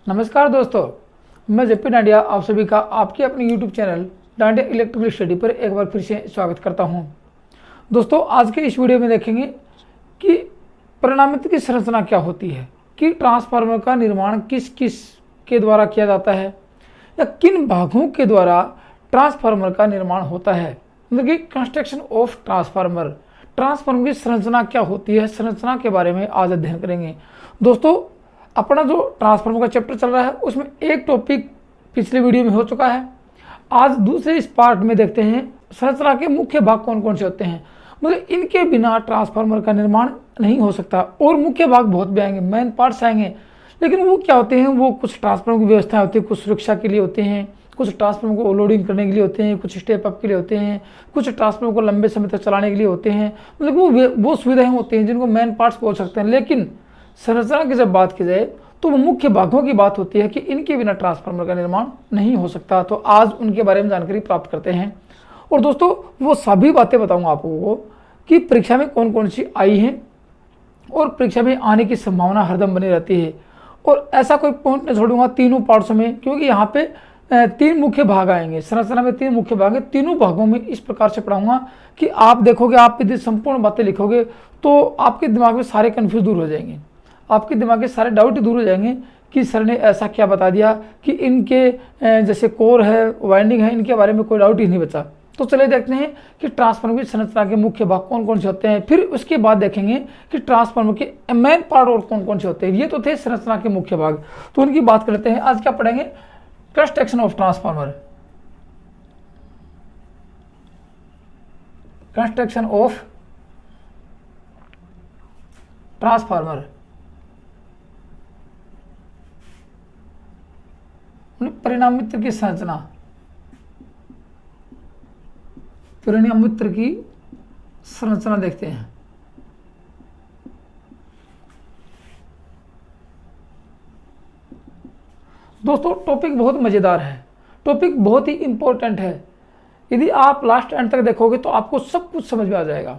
नमस्कार दोस्तों, मैं जेपी डांडिया आप सभी का आपके अपने YouTube channel dandiya electrical study पर एक बार फिर से स्वागत करता हूं। दोस्तों, आज के इस वीडियो में देखेंगे कि परिणामित की संरचना क्या होती है, कि ट्रांसफार्मर का निर्माण किस किस के द्वारा किया जाता है या किन भागों के द्वारा ट्रांसफार्मर का निर्माण होता है, मतलब कि कंस्ट्रक्शन ऑफ ट्रांसफार्मर की संरचना क्या होती है, संरचना के बारे में आज अध्ययन करेंगे। दोस्तों, अपना जो ट्रांसफार्मर का चैप्टर चल रहा है उसमें एक टॉपिक पिछले वीडियो में हो चुका है। आज दूसरे इस पार्ट में देखते हैं संरचना के मुख्य भाग कौन कौन से होते हैं, मतलब इनके बिना ट्रांसफार्मर का निर्माण नहीं हो सकता। और मुख्य भाग बहुत भी आएंगे, मेन पार्ट्स आएंगे, लेकिन वो क्या होते हैं, वो कुछ ट्रांसफार्मर की व्यवस्था होती है, कुछ सुरक्षा के लिए होते हैं, कुछ ट्रांसफार्मर को लोडिंग करने के लिए होते हैं, कुछ स्टेप अप के लिए होते हैं, कुछ ट्रांसफार्मर को लंबे समय तक चलाने के लिए होते हैं। मतलब वो सुविधाएं होती हैं जिनको मेन पार्ट्स बोल सकते हैं। लेकिन संरचना की जब बात की जाए तो वो मुख्य भागों की बात होती है कि इनके बिना ट्रांसफार्मर का निर्माण नहीं हो सकता। तो आज उनके बारे में जानकारी प्राप्त करते हैं। और दोस्तों, वो सभी बातें बताऊंगा आपको को कि परीक्षा में कौन कौन सी आई हैं और परीक्षा में आने की संभावना हरदम बनी रहती है। और ऐसा कोई पॉइंट नहीं छोड़ूंगा तीनों पार्ट्स में, क्योंकि यहाँ पे तीन मुख्य भाग आएंगे। संरचना में तीन मुख्य भाग हैं, तीनों भागों में इस प्रकार से पढ़ाऊंगा कि आप देखोगे, आप यदि संपूर्ण बातें लिखोगे तो आपके दिमाग में सारे कन्फ्यूज दूर हो जाएंगे, आपके दिमाग के सारे डाउट दूर हो जाएंगे कि सर ने ऐसा क्या बता दिया कि इनके जैसे कोर है, वाइंडिंग है, इनके बारे में कोई डाउट ही नहीं बचा। तो चलिए देखते हैं कि ट्रांसफार्मर की संरचना के मुख्य भाग कौन कौन से होते हैं। फिर उसके बाद देखेंगे कि ट्रांसफार्मर के मेन पार्ट और कौन कौन से होते हैं। ये तो थे संरचना के मुख्य भाग, तो उनकी बात कर लेते हैं। आज क्या पढ़ेंगे? Construction of transformer, construction of transformer, परिणामित्र की संरचना, परिणामित्र की संरचना देखते हैं। दोस्तों, टॉपिक बहुत मजेदार है, टॉपिक बहुत ही इंपॉर्टेंट है। यदि आप लास्ट एंड तक देखोगे तो आपको सब कुछ समझ में आ जाएगा।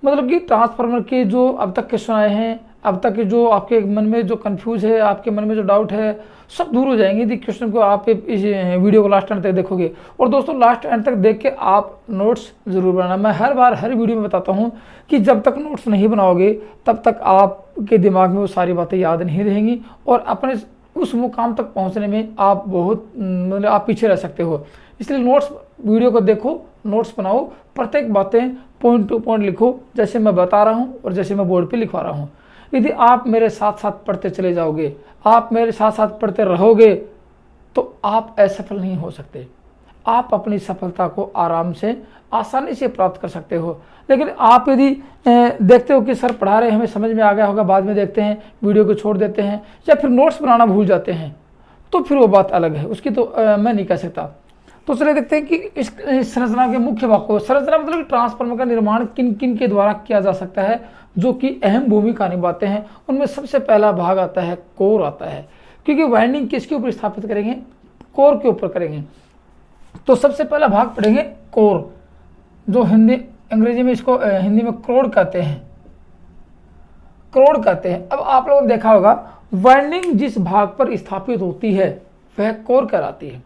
मतलब कि ट्रांसफार्मर के जो अब तक क्वेश्चन आए हैं, अब तक के जो आपके मन में जो कंफ्यूज है, आपके मन में जो डाउट है, सब दूर हो जाएंगे यदि क्वेश्चन को आप इस वीडियो को लास्ट एंड तक देखोगे। और दोस्तों, लास्ट एंड तक देख के आप नोट्स जरूर बनाना। मैं हर बार हर वीडियो में बताता हूँ कि जब तक नोट्स नहीं बनाओगे तब तक आपके दिमाग में वो सारी बातें याद नहीं रहेंगी और अपने उस मुकाम तक पहुँचने में आप बहुत मतलब आप पीछे रह सकते हो। इसलिए नोट्स, वीडियो को देखो, नोट्स बनाओ, प्रत्येक बातें पॉइंट टू पॉइंट लिखो, जैसे मैं बता रहा हूँ और जैसे मैं बोर्ड पे लिखवा रहा हूँ। यदि आप मेरे साथ साथ पढ़ते चले जाओगे, आप मेरे साथ साथ पढ़ते रहोगे, तो आप असफल नहीं हो सकते। आप अपनी सफलता को आराम से, आसानी से प्राप्त कर सकते हो। लेकिन आप यदि देखते हो कि सर पढ़ा रहे, हमें समझ में आ गया होगा, बाद में देखते हैं, वीडियो को छोड़ देते हैं या फिर नोट्स बनाना भूल जाते हैं, तो फिर वो बात अलग है, उसकी तो मैं नहीं कह सकता। तो चलिए देखते हैं कि इस संरचना के मुख्य भाग को। संरचना मतलब ट्रांसफार्मर का निर्माण किन किन के द्वारा किया जा सकता है, जो कि अहम भूमिका निभाते हैं। उनमें सबसे पहला भाग आता है कोर आता है, क्योंकि वाइंडिंग किसके ऊपर स्थापित करेंगे? कोर के ऊपर करेंगे। तो सबसे पहला भाग पढ़ेंगे कोर, जो अंग्रेजी में इसको हिंदी में क्रोड कहते हैं, क्रोड कहते हैं। अब आप लोगों ने देखा होगा, वाइंडिंग जिस भाग पर स्थापित होती है वह कोर कहलाती है।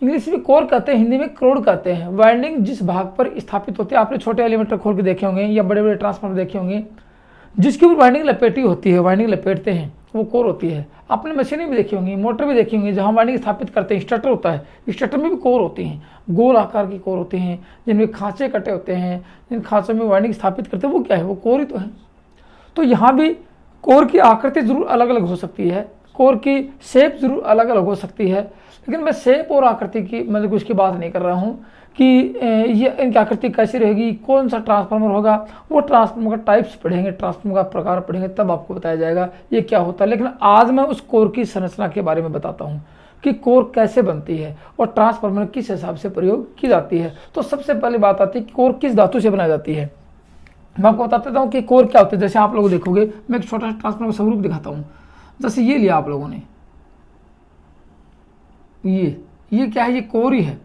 इंग्लिश में कोर कहते हैं, हिंदी में क्रोड कहते हैं। वाइंडिंग जिस भाग पर स्थापित होती है, आपने छोटे एलिमेंटर खोल के देखे होंगे या बड़े बड़े ट्रांसफार्मर देखे होंगे, जिसके ऊपर वाइंडिंग लपेटी होती है, वाइंडिंग लपेटते हैं, वो कोर होती है। आपने मशीनें भी देखी होंगी, मोटर भी देखी होंगी, जहाँ वाइंडिंग स्थापित करते हैं। स्टार्टर होता है, स्टार्टर में भी कोर होती हैं, गोल आकार की कोर होती हैं, जिनमें खांचे कटे होते हैं, जिन खांचों में वाइंडिंग स्थापित करते हैं, वो क्या है? वो कोर ही तो है। तो यहाँ भी कोर की आकृति जरूर अलग अलग हो सकती है, कोर की शेप जरूर अलग अलग हो सकती है, लेकिन मैं शेप और आकृति की मतलब उसकी बात नहीं कर रहा हूँ कि ये इनकी आकृति कैसी रहेगी, कौन सा ट्रांसफार्मर होगा। वो ट्रांसफार्मर का टाइप्स पढ़ेंगे, ट्रांसफार्मर का प्रकार पढ़ेंगे, तब आपको बताया जाएगा ये क्या होता है। लेकिन आज मैं उस कोर की संरचना के बारे में बताता हूँ कि कोर कैसे बनती है और ट्रांसफार्मर किस हिसाब से प्रयोग की जाती है। तो सबसे पहली बात आती है कि कोर किस धातु से बनाई जाती है। मैं आपको बता देता हूँ कि कोर क्या होता है। जैसे आप लोग देखोगे, मैं एक छोटा सा ट्रांसफार्मर का स्वरूप दिखाता हूँ। जैसे ये लिया आप लोगों ने, ये क्या है? ये कोर ही है।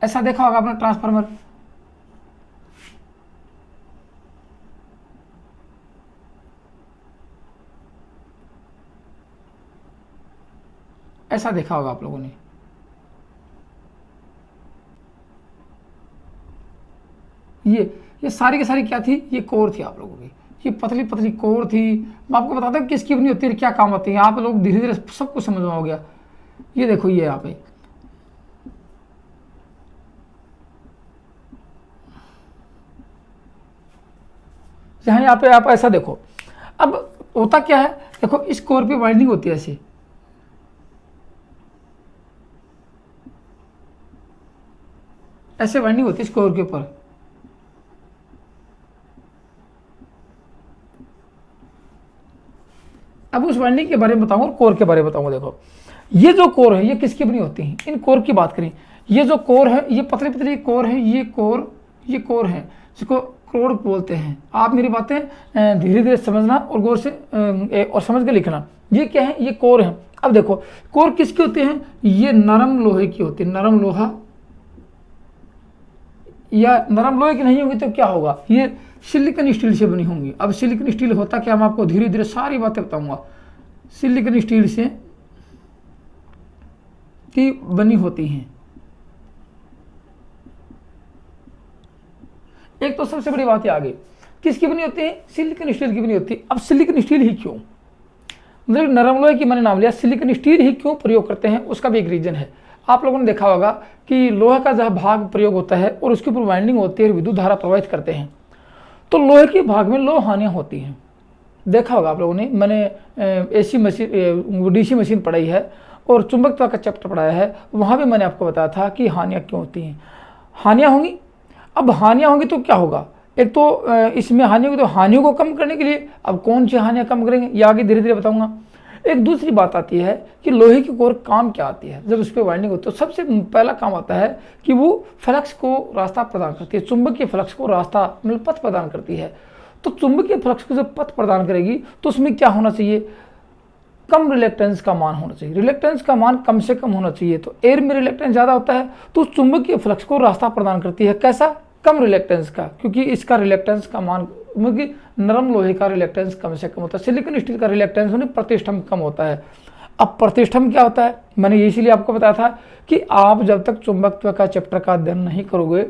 ऐसा देखा होगा आपने ट्रांसफार्मर, ऐसा देखा होगा आप लोगों ने। ये सारी की सारी क्या थी, ये कोर थी आप लोगों की, ये पतली पतली कोर थी। मैं आपको बताता हूँ किसकी बनी होती है, क्या काम आती है, आप लोग धीरे धीरे सब कुछ समझ में हो गया। ये देखो ये यहाँ पे यहाँ पे आप ऐसा देखो। अब होता क्या है, देखो इस कोर पे वाइंडिंग होती है ऐसे, ऐसे वाइंडिंग होती है इस कोर के ऊपर। अब उस वाइंडिंग के बारे में बताऊंगा और कोर के बारे में बताऊंगा। देखो ये जो कोर है ये किसकी बनी होती है, इन कोर की बात करें। ये जो कोर है ये पतली पतली कोर है, ये कोर है जिसको कोर बोलते हैं। आप मेरी बातें धीरे धीरे समझना और गौर से और समझ के लिखना। ये क्या है, ये कोर है। अब देखो कोर किसकी होती है, ये नरम लोहे की होती है। नरम लोहा या नरम लोहे की नहीं होगी तो क्या होगा, ये सिलिकॉन स्टील से बनी होंगी। अब सिलिकॉन स्टील होता क्या, मैं आपको धीरे धीरे सारी बातें बताऊंगा। सिलिकॉन स्टील से की बनी होती हैं। एक तो सबसे बड़ी बात है आगे किसकी बनी होती है, सिलिकॉन स्टील की बनी होती है। अब सिलिकॉन स्टील ही क्यों, मतलब नरम लोहे की मैंने नाम लिया, सिलिकॉन स्टील ही क्यों प्रयोग करते हैं, उसका भी एक रीजन है। आप लोगों ने देखा होगा कि लोहे का जहाँ भाग प्रयोग होता है और उसके ऊपर वाइंडिंग होती है और विद्युत धारा प्रवाहित करते हैं, तो लोहे के भाग में लौह हानियाँ होती हैं। देखा होगा आप लोगों ने, मैंने एसी मशीन डीसी मशीन पढ़ाई है और चुंबकत्व का चैप्टर पढ़ाया है, वहाँ भी मैंने आपको बताया था कि हानियाँ क्यों होती हैं। हानियाँ होंगी, अब हानियाँ होंगी तो क्या होगा, एक तो इसमें हानि होगी, तो हानियों को कम करने के लिए अब कौन सी हानियाँ कम करेंगे ये आगे धीरे धीरे बताऊंगा। एक दूसरी बात आती है कि लोहे की कोर काम क्या आती है, जब उस पर वाइंडिंग होती है तो सबसे पहला काम आता है कि वो फ्लक्स को रास्ता प्रदान करती है, चुंबकीय फ्लक्स को रास्ता मतलब पथ प्रदान करती है। तो चुंबकीय फ्लक्स को जब पथ प्रदान करेगी तो उसमें क्या होना चाहिए, कम रिलेक्टेंस का मान होना चाहिए। रिलेक्टेंस का मान कम से कम होना चाहिए। तो एयर में रिलेक्टेंस ज़्यादा होता है तो चुंबकीय फ्लक्स को रास्ता प्रदान करती है, कैसा, कम रिलेक्टेंस का, क्योंकि इसका रिलेक्टेंस का मान, क्योंकि नरम लोहे का रिलेक्टेंस कम से कम होता है, सिलिकॉन स्टील का रिलेक्टेंस होने प्रतिष्ठम कम होता है। अब प्रतिष्ठम क्या होता है, मैंने इसीलिए आपको बताया था कि आप जब तक चुंबकत्व का चैप्टर का अध्ययन नहीं करोगे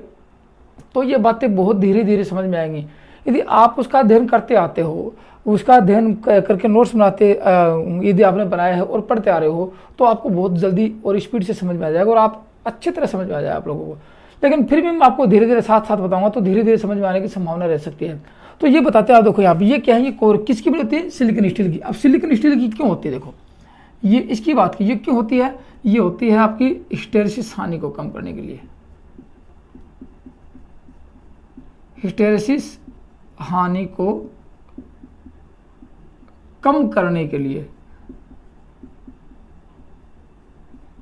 तो ये बातें बहुत धीरे धीरे समझ में आएंगी। यदि आप उसका अध्ययन करते आते हो, उसका अध्ययन करके नोट्स बनाते यदि आपने बनाया है और पढ़ते आ रहे हो तो आपको बहुत जल्दी और स्पीड से समझ में आ जाएगा और आप अच्छी तरह समझ में आ जाएगा आप लोगों को। लेकिन फिर भी मैं आपको धीरे धीरे साथ साथ बताऊंगा तो धीरे धीरे समझ में आने की संभावना रह सकती है। तो ये बताते हैं आप, देखो यहाँ पे ये क्या है, ये कोर किसकी बनी होती है, सिलिकॉन स्टील की। अब सिलिकॉन स्टील की क्यों होती है, देखो ये इसकी बात की, ये क्यों होती है, ये होती है आपकी हिस्टैरिसीस हानि को कम करने के लिए। हिस्टैरिसीस हानि को कम करने के लिए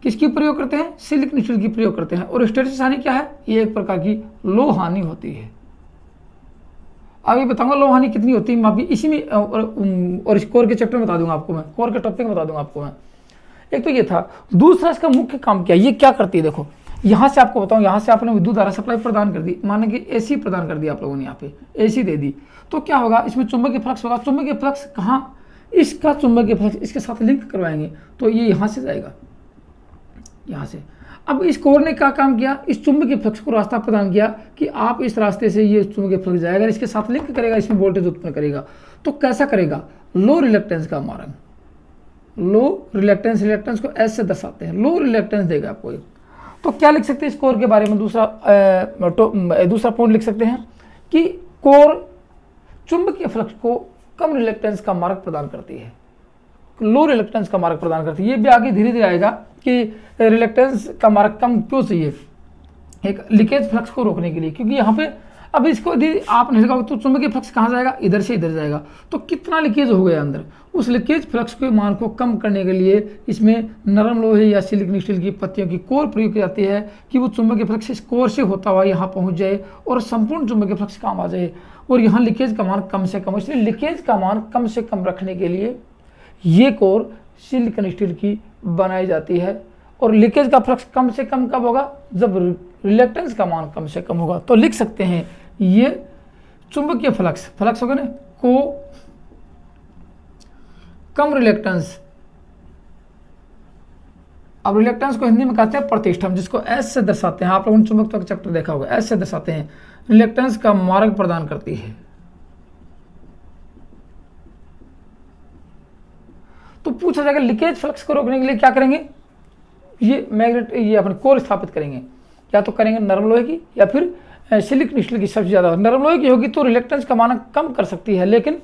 किसकी प्रयोग करते हैं, सिलिकॉन स्टील की प्रयोग करते हैं। और हिस्टैरिसीस हानि क्या है, ये एक प्रकार की लौह हानि होती है। अभी बताऊंगा लौह हानि कितनी होती है, मैं अभी इसी में और इस कोर के चैप्टर में बता दूंगा आपको, मैं कोर के टॉपिक में बता दूंगा आपको मैं। एक तो ये था, दूसरा इसका मुख्य काम क्या, ये क्या करती है, देखो यहाँ से आपको बताऊं, यहाँ से आपने विद्युत धारा सप्लाई प्रदान कर दी, माने कि एसी प्रदान कर दी आप लोगों ने, यहाँ पे एसी दे दी, तो क्या होगा, इसमें चुंबकीय फ्लक्स होगा। चुंबकीय फ्लक्स कहाँ, इसका चुंबकीय फ्लक्स इसके साथ लिंक करवाएंगे तो ये यहाँ से जाएगा, यहाँ से। अब इस कोर ने क्या काम किया, इस चुंबकीय फ्लक्स को रास्ता प्रदान किया कि आप इस रास्ते से ये चुंबकीय फ्लक्स जाएगा, इसके साथ लिंक करेगा, इसमें वोल्टेज उत्पन्न करेगा। तो कैसा करेगा, लो रिलेक्टेंस का मार्ग, लो रिलेक्टेंस, रिलेक्टेंस को एस से दर्शाते हैं, लो रिलेक्टेंस देगा आपको। तो क्या लिख सकते हैं इस कोर के बारे में, दूसरा पॉइंट लिख सकते हैं कि कोर चुंबकीय फ्लक्स को कम रिलेक्टेंस का मार्ग प्रदान करती है, लो रिलेक्टेंस का मार्ग प्रदान करती है। ये भी आगे धीरे धीरे आएगा कि रिलेक्टेंस का मार्ग कम क्यों चाहिए, एक लीकेज फ्लक्स को रोकने के लिए, क्योंकि यहाँ पे अब इसको यदि आप नहीं लगाओगे तो चुंबकीय फ्लक्स कहाँ जाएगा, इधर से इधर जाएगा, तो कितना लीकेज हो गया अंदर, उस लीकेज फ्लक्स के मान को कम करने के लिए इसमें नरम लोहे या सिलिकॉन स्टील की पत्तियों की कोर प्रयोग की जाती है कि वो चुंबकीय फ्लक्स इस कोर से होता हुआ यहाँ पहुँच जाए और संपूर्ण चुंबकीय फ्लक्स काम आ जाए और यहाँ लीकेज का मान कम से कम। इसलिए लीकेज का मान कम से कम रखने के लिए ये कोर सिलिकॉन स्टील की बनाई जाती है। और लीकेज का फ्लक्स कम से कम कब होगा, जब रिलेक्टेंस का मान कम से कम होगा। तो लिख सकते हैं ये चुंबकीय फ्लक्स होगा ना, को कम रिलेक्टेंस अब रिलेक्टेंस को हिंदी में कहते हैं प्रतिष्ठम, जिसको एस से दर्शाते हैं। आप लोगों ने चुंबकत्व का चैप्टर देखा होगा, एस से दर्शाते हैं। रिलेक्टेंस का मार्ग प्रदान करती है। तो पूछा जाएगा लीकेज फ्लक्स को रोकने के लिए क्या करेंगे? ये अपने कोर स्थापित करेंगे, या तो करेंगे नरम लोहे की या फिर सिलिकॉन स्टील की। सबसे ज़्यादा नरम लोहे की होगी तो रिलेक्टेंस का मान कम कर सकती है, लेकिन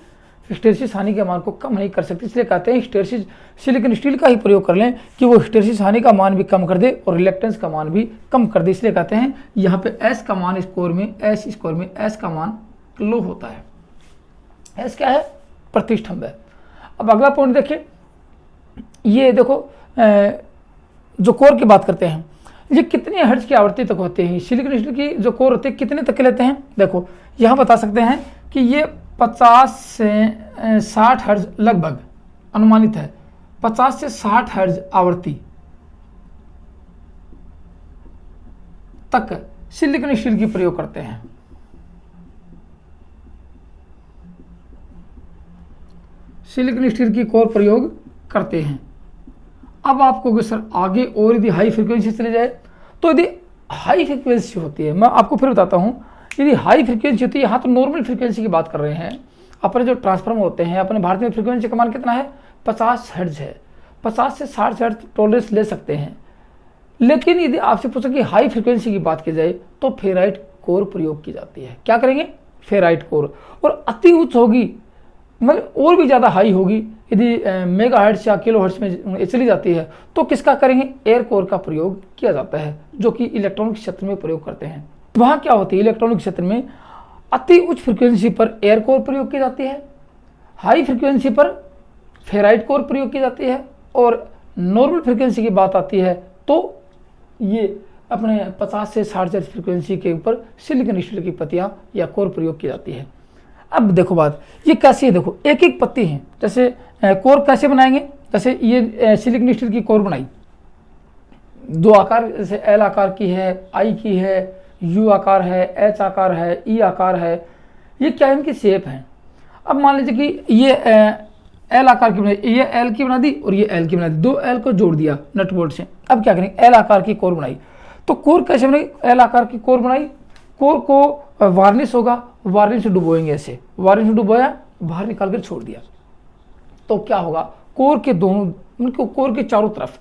हिस्टैरिसीस हानि के मान को कम नहीं कर सकती। इसलिए कहते हैं हिस्टैरिसीस सिलिकॉन स्टील का ही प्रयोग कर लें कि वो हिस्टैरिसीस हानि का मान भी कम कर दे और रिलेक्टेंस का मान भी कम कर दे। इसलिए कहते हैं यहाँ पे एस का मान स्कोर में एस का मान लो होता है। एस क्या है? प्रतिष्ठम्भ है। अब अगला पॉइंट देखिए, ये देखो जो कोर की बात करते हैं, ये कितने हर्ट्ज की आवृत्ति तक होते हैं? सिलिकॉन स्टील की जो कोर होती है कितने तक के लेते हैं? देखो यहाँ बता सकते हैं कि ये 50 से 60 हर्ट्ज लगभग अनुमानित है। 50 से 60 हर्ट्ज आवृत्ति तक सिलिकॉन स्टील की प्रयोग करते हैं। सिलिकॉन स्टील की कोर प्रयोग करते हैं। अब आप कहोगे सर आगे और यदि हाई फ्रीक्वेंसी चले जाए तो यदि हाई फ्रीक्वेंसी होती है, मैं आपको फिर बताता हूँ, यदि हाई फ्रीक्वेंसी होती है, यहाँ तो नॉर्मल फ्रीक्वेंसी की बात कर रहे हैं। अपने जो ट्रांसफार्मर होते हैं अपने भारत में फ्रीक्वेंसी का मान कितना है? 50 हर्ट्ज है। 50 से 60 हर्ट्ज टॉलरेंस ले सकते हैं। लेकिन यदि आपसे पूछो कि हाई फ्रीक्वेंसी की बात की जाए तो फेराइट कोर प्रयोग की जाती है। क्या करेंगे? Ferrite core. और अति उच्च होगी, मतलब और भी ज़्यादा हाई होगी, यदि मेगा हर्ट्ज या किलो हर्ट्ज में चली जाती है तो किसका करेंगे? एयर कोर का प्रयोग किया जाता है, जो कि इलेक्ट्रॉनिक क्षेत्र में प्रयोग करते हैं। वहाँ क्या होती है? इलेक्ट्रॉनिक क्षेत्र में अति उच्च फ्रीक्वेंसी पर एयर कोर प्रयोग की जाती है, हाई फ्रीक्वेंसी पर फेराइट कोर प्रयोग की जाती है, और नॉर्मल फ्रीक्वेंसी की बात आती है तो ये अपने 50 से 60 हर्ट्ज फ्रीक्वेंसी के ऊपर सिलिकॉन स्टील की पत्तियाँ या कोर प्रयोग की जाती है। अब देखो बात ये कैसी है, देखो एक एक पत्ती है। जैसे कोर कैसे बनाएंगे? जैसे ये सिलिकॉन स्टील की कोर बनाई, दो आकार, जैसे एल आकार की है, आई की है, यू आकार है, एच आकार है, ई आकार है। ये क्या इनकी शेप है? अब मान लीजिए कि ये एल आकार की बनाई, ये एल की बना दी और ये एल की बना दी, दो एल को जोड़ दिया नट बोल्ट से। अब क्या करेंगे? एल आकार की कोर बनाई। तो कोर कैसे बनाई? एल आकार की कोर बनाई, कोर को वार्निश होगा, वार्निश से डुबोएंगे। ऐसे वार्निश से डुबोया, बाहर निकाल कर छोड़ दिया, तो क्या होगा? कोर के दोनों, कोर के चारों तरफ,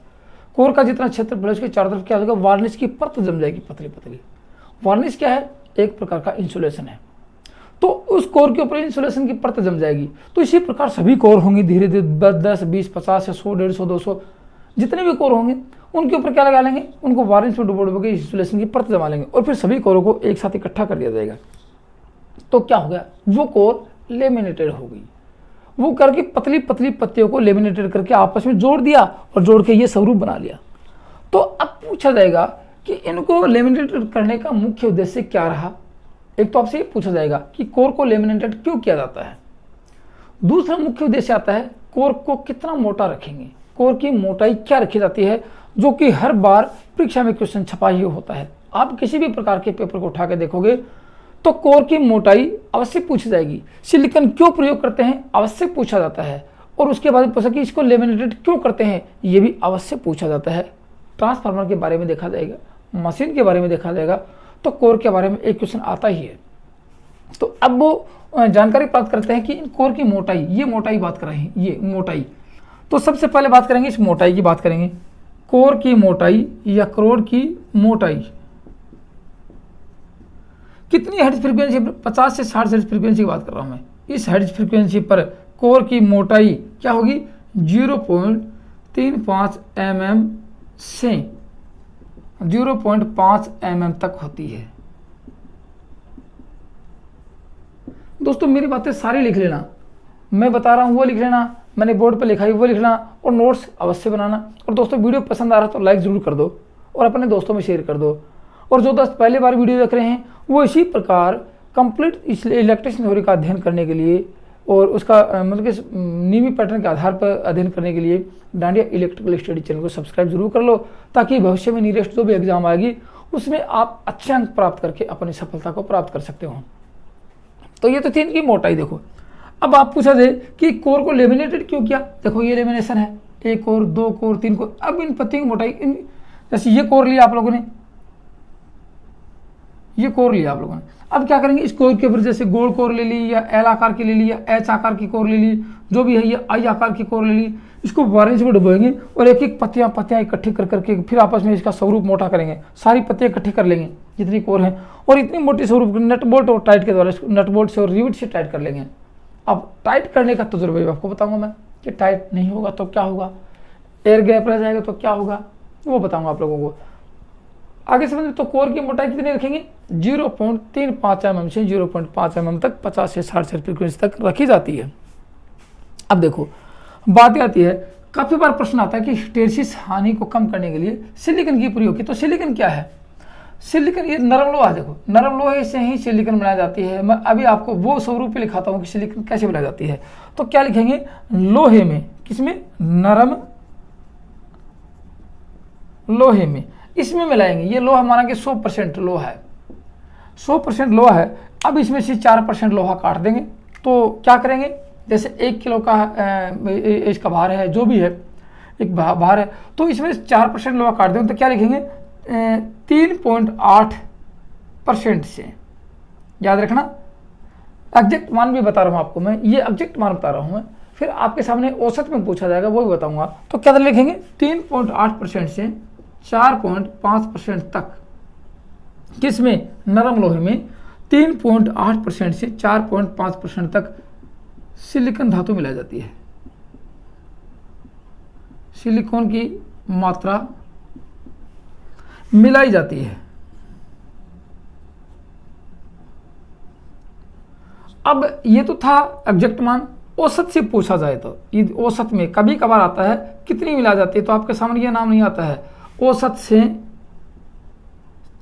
कोर का जितना क्षेत्रफल है उसके चारों तरफ क्या होगा? वार्निश की परत जम जाएगी, पतली पतली। वार्निश क्या है? एक प्रकार का इंसुलेशन है। तो उस कोर के ऊपर इंसुलेशन की परत जम जाएगी। तो इसी प्रकार सभी कोर होंगे, धीरे धीरे 10, 20, 50 या 100, 150, 200 जितने भी कोर होंगे उनके ऊपर क्या लगा लेंगे? उनको वार्निश में डुबो के इंसुलेशन की परत जमा लेंगे और फिर सभी कोरों को एक साथ इकट्ठा कर दिया जाएगा। तो क्या हो गया? वो कोर लेमिनेटेड हो गई। वो करके पतली पतली पत्तियों को लेमिनेटेड करके आपस में जोड़ दिया और जोड़ के ये स्वरूप बना लिया। तो अब पूछा जाएगा कि इनको लेमिनेटेड करने का मुख्य उद्देश्य क्या रहा? एक तो आपसे ये पूछा जाएगा कि कोर को लेमिनेटेड क्यों किया जाता है। दूसरा मुख्य उद्देश्य आता है कोर को कितना मोटा रखेंगे, कोर की मोटाई क्या रखी जाती है, जो कि हर बार परीक्षा में क्वेश्चन छपा ही होता है। आप किसी भी प्रकार के पेपर को उठा के देखोगे तो कोर की मोटाई अवश्य पूछी जाएगी। सिलिकॉन क्यों प्रयोग करते हैं अवश्य पूछा जाता है, और उसके बाद पूछा कि इसको लेमिनेटेड क्यों करते हैं ये भी अवश्य पूछा जाता है। ट्रांसफार्मर के बारे में देखा जाएगा, मशीन के बारे में देखा जाएगा, तो कोर के बारे में एक क्वेश्चन आता ही है। तो अब वो जानकारी प्राप्त करते हैं कि इन कोर की मोटाई, ये मोटाई बात कर रहे हैं, ये मोटाई। तो सबसे पहले बात करेंगे इस मोटाई की, बात करेंगे कोर की मोटाई या कोर की मोटाई कितनी हर्ट्ज फ्रीक्वेंसी? 50 से 60 हर्ट्ज फ्रीक्वेंसी की बात कर रहा हूं मैं। इस हर्ट्ज फ्रीक्वेंसी पर कोर की मोटाई क्या होगी? 0.35 mm से 0.5 mm तक होती है। दोस्तों मेरी बातें सारी लिख लेना, मैं बता रहा हूँ वो लिख लेना, मैंने बोर्ड पर लिखा है वो लिखना, और नोट्स अवश्य बनाना। और दोस्तों वीडियो पसंद आ रहा है तो लाइक ज़रूर कर दो और अपने दोस्तों में शेयर कर दो। और जो दोस्त पहली बार वीडियो देख रहे हैं वो इसी प्रकार कंप्लीट इलेक्ट्रिशियन थ्योरी का अध्ययन करने के लिए और उसका मतलब कि नियमित पैटर्न के आधार पर अध्ययन करने के लिए डांडिया इलेक्ट्रिकल स्टडी चैनल को सब्सक्राइब जरूर कर लो, ताकि भविष्य में नियरेस्ट जो भी एग्जाम आएगी उसमें आप अच्छे अंक प्राप्त करके अपनी सफलता को प्राप्त कर सकते हो। तो ये तो थी इनकी मोटाई। देखो अब आप पूछा जाए कि कोर को लेमिनेटेड क्यों किया? देखो ये लेमिनेशन है, 1 कोर, 2 कोर, 3 कोर। अब इन पत्तियों की मोटाई जैसे ये कोर लिया आप लोगों ने, ये कोर लिया आप लोगों ने, अब क्या करेंगे, इस कोर के ऊपर जैसे गोल कोर ले ली या एल आकार की ले ली या एच आकार की कोर ले ली, जो भी है, ये आई आकार की कोर ले ली, इसको वार्निश में डुबोएंगे और एक एक पत्तियां इकट्ठी कर करके फिर आपस में इसका स्वरूप मोटा करेंगे। सारी पत्तियां इकट्ठी कर लेंगे जितनी कोर है, और इतनी मोटी स्वरूप नट बोल्ट और टाइट के द्वारा, नट बोल्ट से और रिविट से टाइट कर लेंगे। अब टाइट करने का तजुर्बा भी आपको बताऊंगा मैं कि टाइट नहीं होगा तो क्या होगा, एयर गैप रह जाएगा तो क्या होगा, वो बताऊंगा आप लोगों को आगे समझ में। तो कोर की मोटाई कितनी रखेंगे, 0.35 mm से 0.5 mm तक 50 से 60 फ्रीक्वेंसी तक रखी जाती है। अब देखो बात आती है, काफी बार प्रश्न आता है कि हिस्टेरिसिस हानि को कम करने के लिए सिलिकॉन की प्रयोग की। तो सिलिकॉन क्या है, सिलिकॉन ये नरम लोहा, देखो नरम लोहे से ही सिलिकॉन बनाई जाती है। मैं अभी आपको वो स्वरूप पे लिखाता हूँ कि सिलिकॉन कैसे बनाई जाती है। तो क्या लिखेंगे, लोहे में, किसमें, नरम लोहे में, इसमें मिलाएंगे। ये लोहा माना कि 100% लोहा है, 100% लोहा है। अब इसमें से 4% लोहा काट देंगे। तो क्या करेंगे, जैसे 1 किलो का इसका भार है, जो भी है एक भार है, तो इसमें 4% लोहा काट देंगे। तो क्या लिखेंगे, 3.8% से, याद रखना। एग्जैक्ट मान भी बता रहा हूँ आपको मैं, ये एग्जैक्ट मान बता रहा हूँ मैं, फिर आपके सामने औसत में पूछा जाएगा वो भी बताऊंगा। तो क्या लिखेंगे, 3.8% से 4.5% तक, किसमें, नरम लोहे में 3.8% से 4.5% तक सिलिकॉन धातु मिलाई जाती है। सिलिकॉन की मात्रा मिलाई जाती है। अब ये तो था एग्जैक्ट मान। औसत से पूछा जाए तो ये औसत में कभी कभार आता है कितनी मिलाई जाती है, तो आपके सामने ये नाम नहीं आता है। औसत से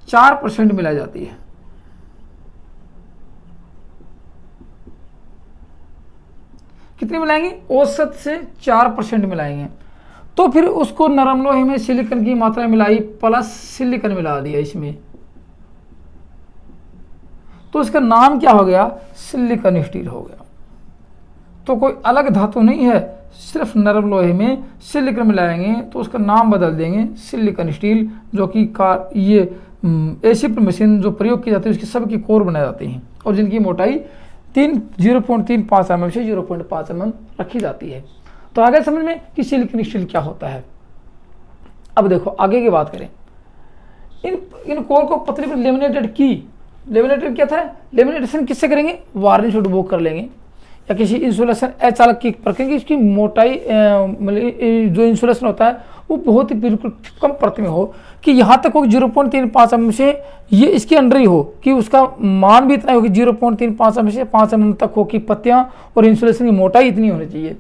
4% मिलाई जाती है। कितनी मिलाएंगे, औसत से 4% मिलाएंगे। तो फिर उसको नरम लोहे में सिलिकॉन की मात्रा मिलाई प्लस सिलिकॉन मिला दिया इसमें, तो इसका नाम क्या हो गया, सिलिकॉन स्टील हो गया। तो कोई अलग धातु नहीं है, सिर्फ नरम लोहे में सिलिकॉन मिलाएंगे तो उसका नाम बदल देंगे सिलिकॉन स्टील, जो कि ये एसिड मशीन जो प्रयोग की जाती है उसकी सबकी कोर बनाई जाती हैं और जिनकी मोटाई 0.35 mm से 0.5 mm रखी जाती है। तो आगे समझ में कि सिलिकॉन स्टील क्या होता है। अब देखो आगे की बात करें, इन कोर को पतली पर लेमिनेटेड की, लेमिनेटेड क्या था, लेमिनेटेशन किससे करेंगे, वार्निश और डुबो कर लेंगे या किसी इंसुलेशन अचालक की रखेंगे। इसकी मोटाई जो इंसुलेशन होता है वो बहुत ही बिल्कुल कम परत में हो, कि यहाँ तक हो 0.35 mm से ये इसके अंडर ही हो, कि उसका मान भी इतना हो कि 0.35 mm से 5 mm तक हो, कि पत्तियाँ और इंसुलेशन की मोटाई इतनी होनी चाहिए।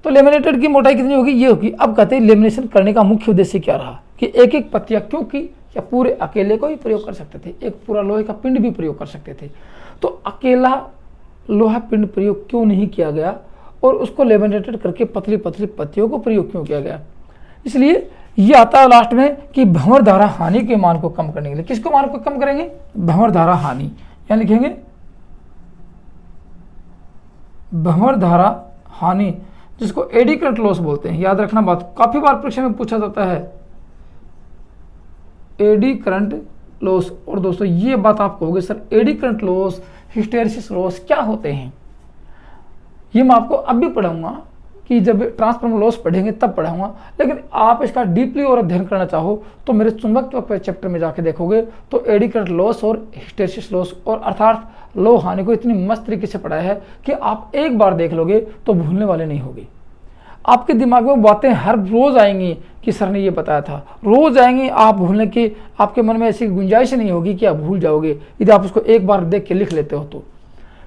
तो लेमिनेटेड की मोटाई कितनी होगी, ये होगी। अब कहते हैं लेमिनेशन करने का मुख्य उद्देश्य क्या रहा, कि एक एक पत्तियाँ क्योंकि या पूरे अकेले को ही प्रयोग कर सकते थे, एक पूरा लोहे का पिंड भी प्रयोग कर सकते थे। तो अकेला लोहा पिंड प्रयोग क्यों नहीं किया गया और उसको लेमिनेटेड करके पतली पतली पत्तियों को प्रयोग क्यों किया गया। इसलिए ये आता है लास्ट में कि भंवर धारा हानि के मान को कम करने के लिए। किसको मान को कम करेंगे, भंवर धारा हानि, क्या लिखेंगे, भंवर धारा हानि, जिसको एडी करंट लॉस बोलते हैं। याद रखना बात, काफी बार परीक्षा में पूछा जाता है एडी करंट लॉस। और दोस्तों ये बात आप कहोगे sir eddy current loss, hysteresis loss क्या होते हैं, ये मैं आपको अब भी पढ़ाऊंगा, कि जब ट्रांसफार्मर लॉस पढ़ेंगे तब पढ़ाऊंगा। लेकिन आप इसका डीपली और अध्ययन करना चाहो तो मेरे चुंबकत्व के चैप्टर में जाके देखोगे तो एडी करंट लॉस और हिस्टेरिसिस लॉस और अर्थात लो हानि को इतनी मस्त तरीके से पढ़ाया है कि आप एक बार देख लोगे तो भूलने वाले नहीं होगे। आपके दिमाग में बातें हर रोज आएंगी कि सर ने ये बताया था, रोज आएंगी, आप भूलने की आपके मन में ऐसी गुंजाइश नहीं होगी कि आप भूल जाओगे यदि आप उसको एक बार देख के लिख लेते हो तो।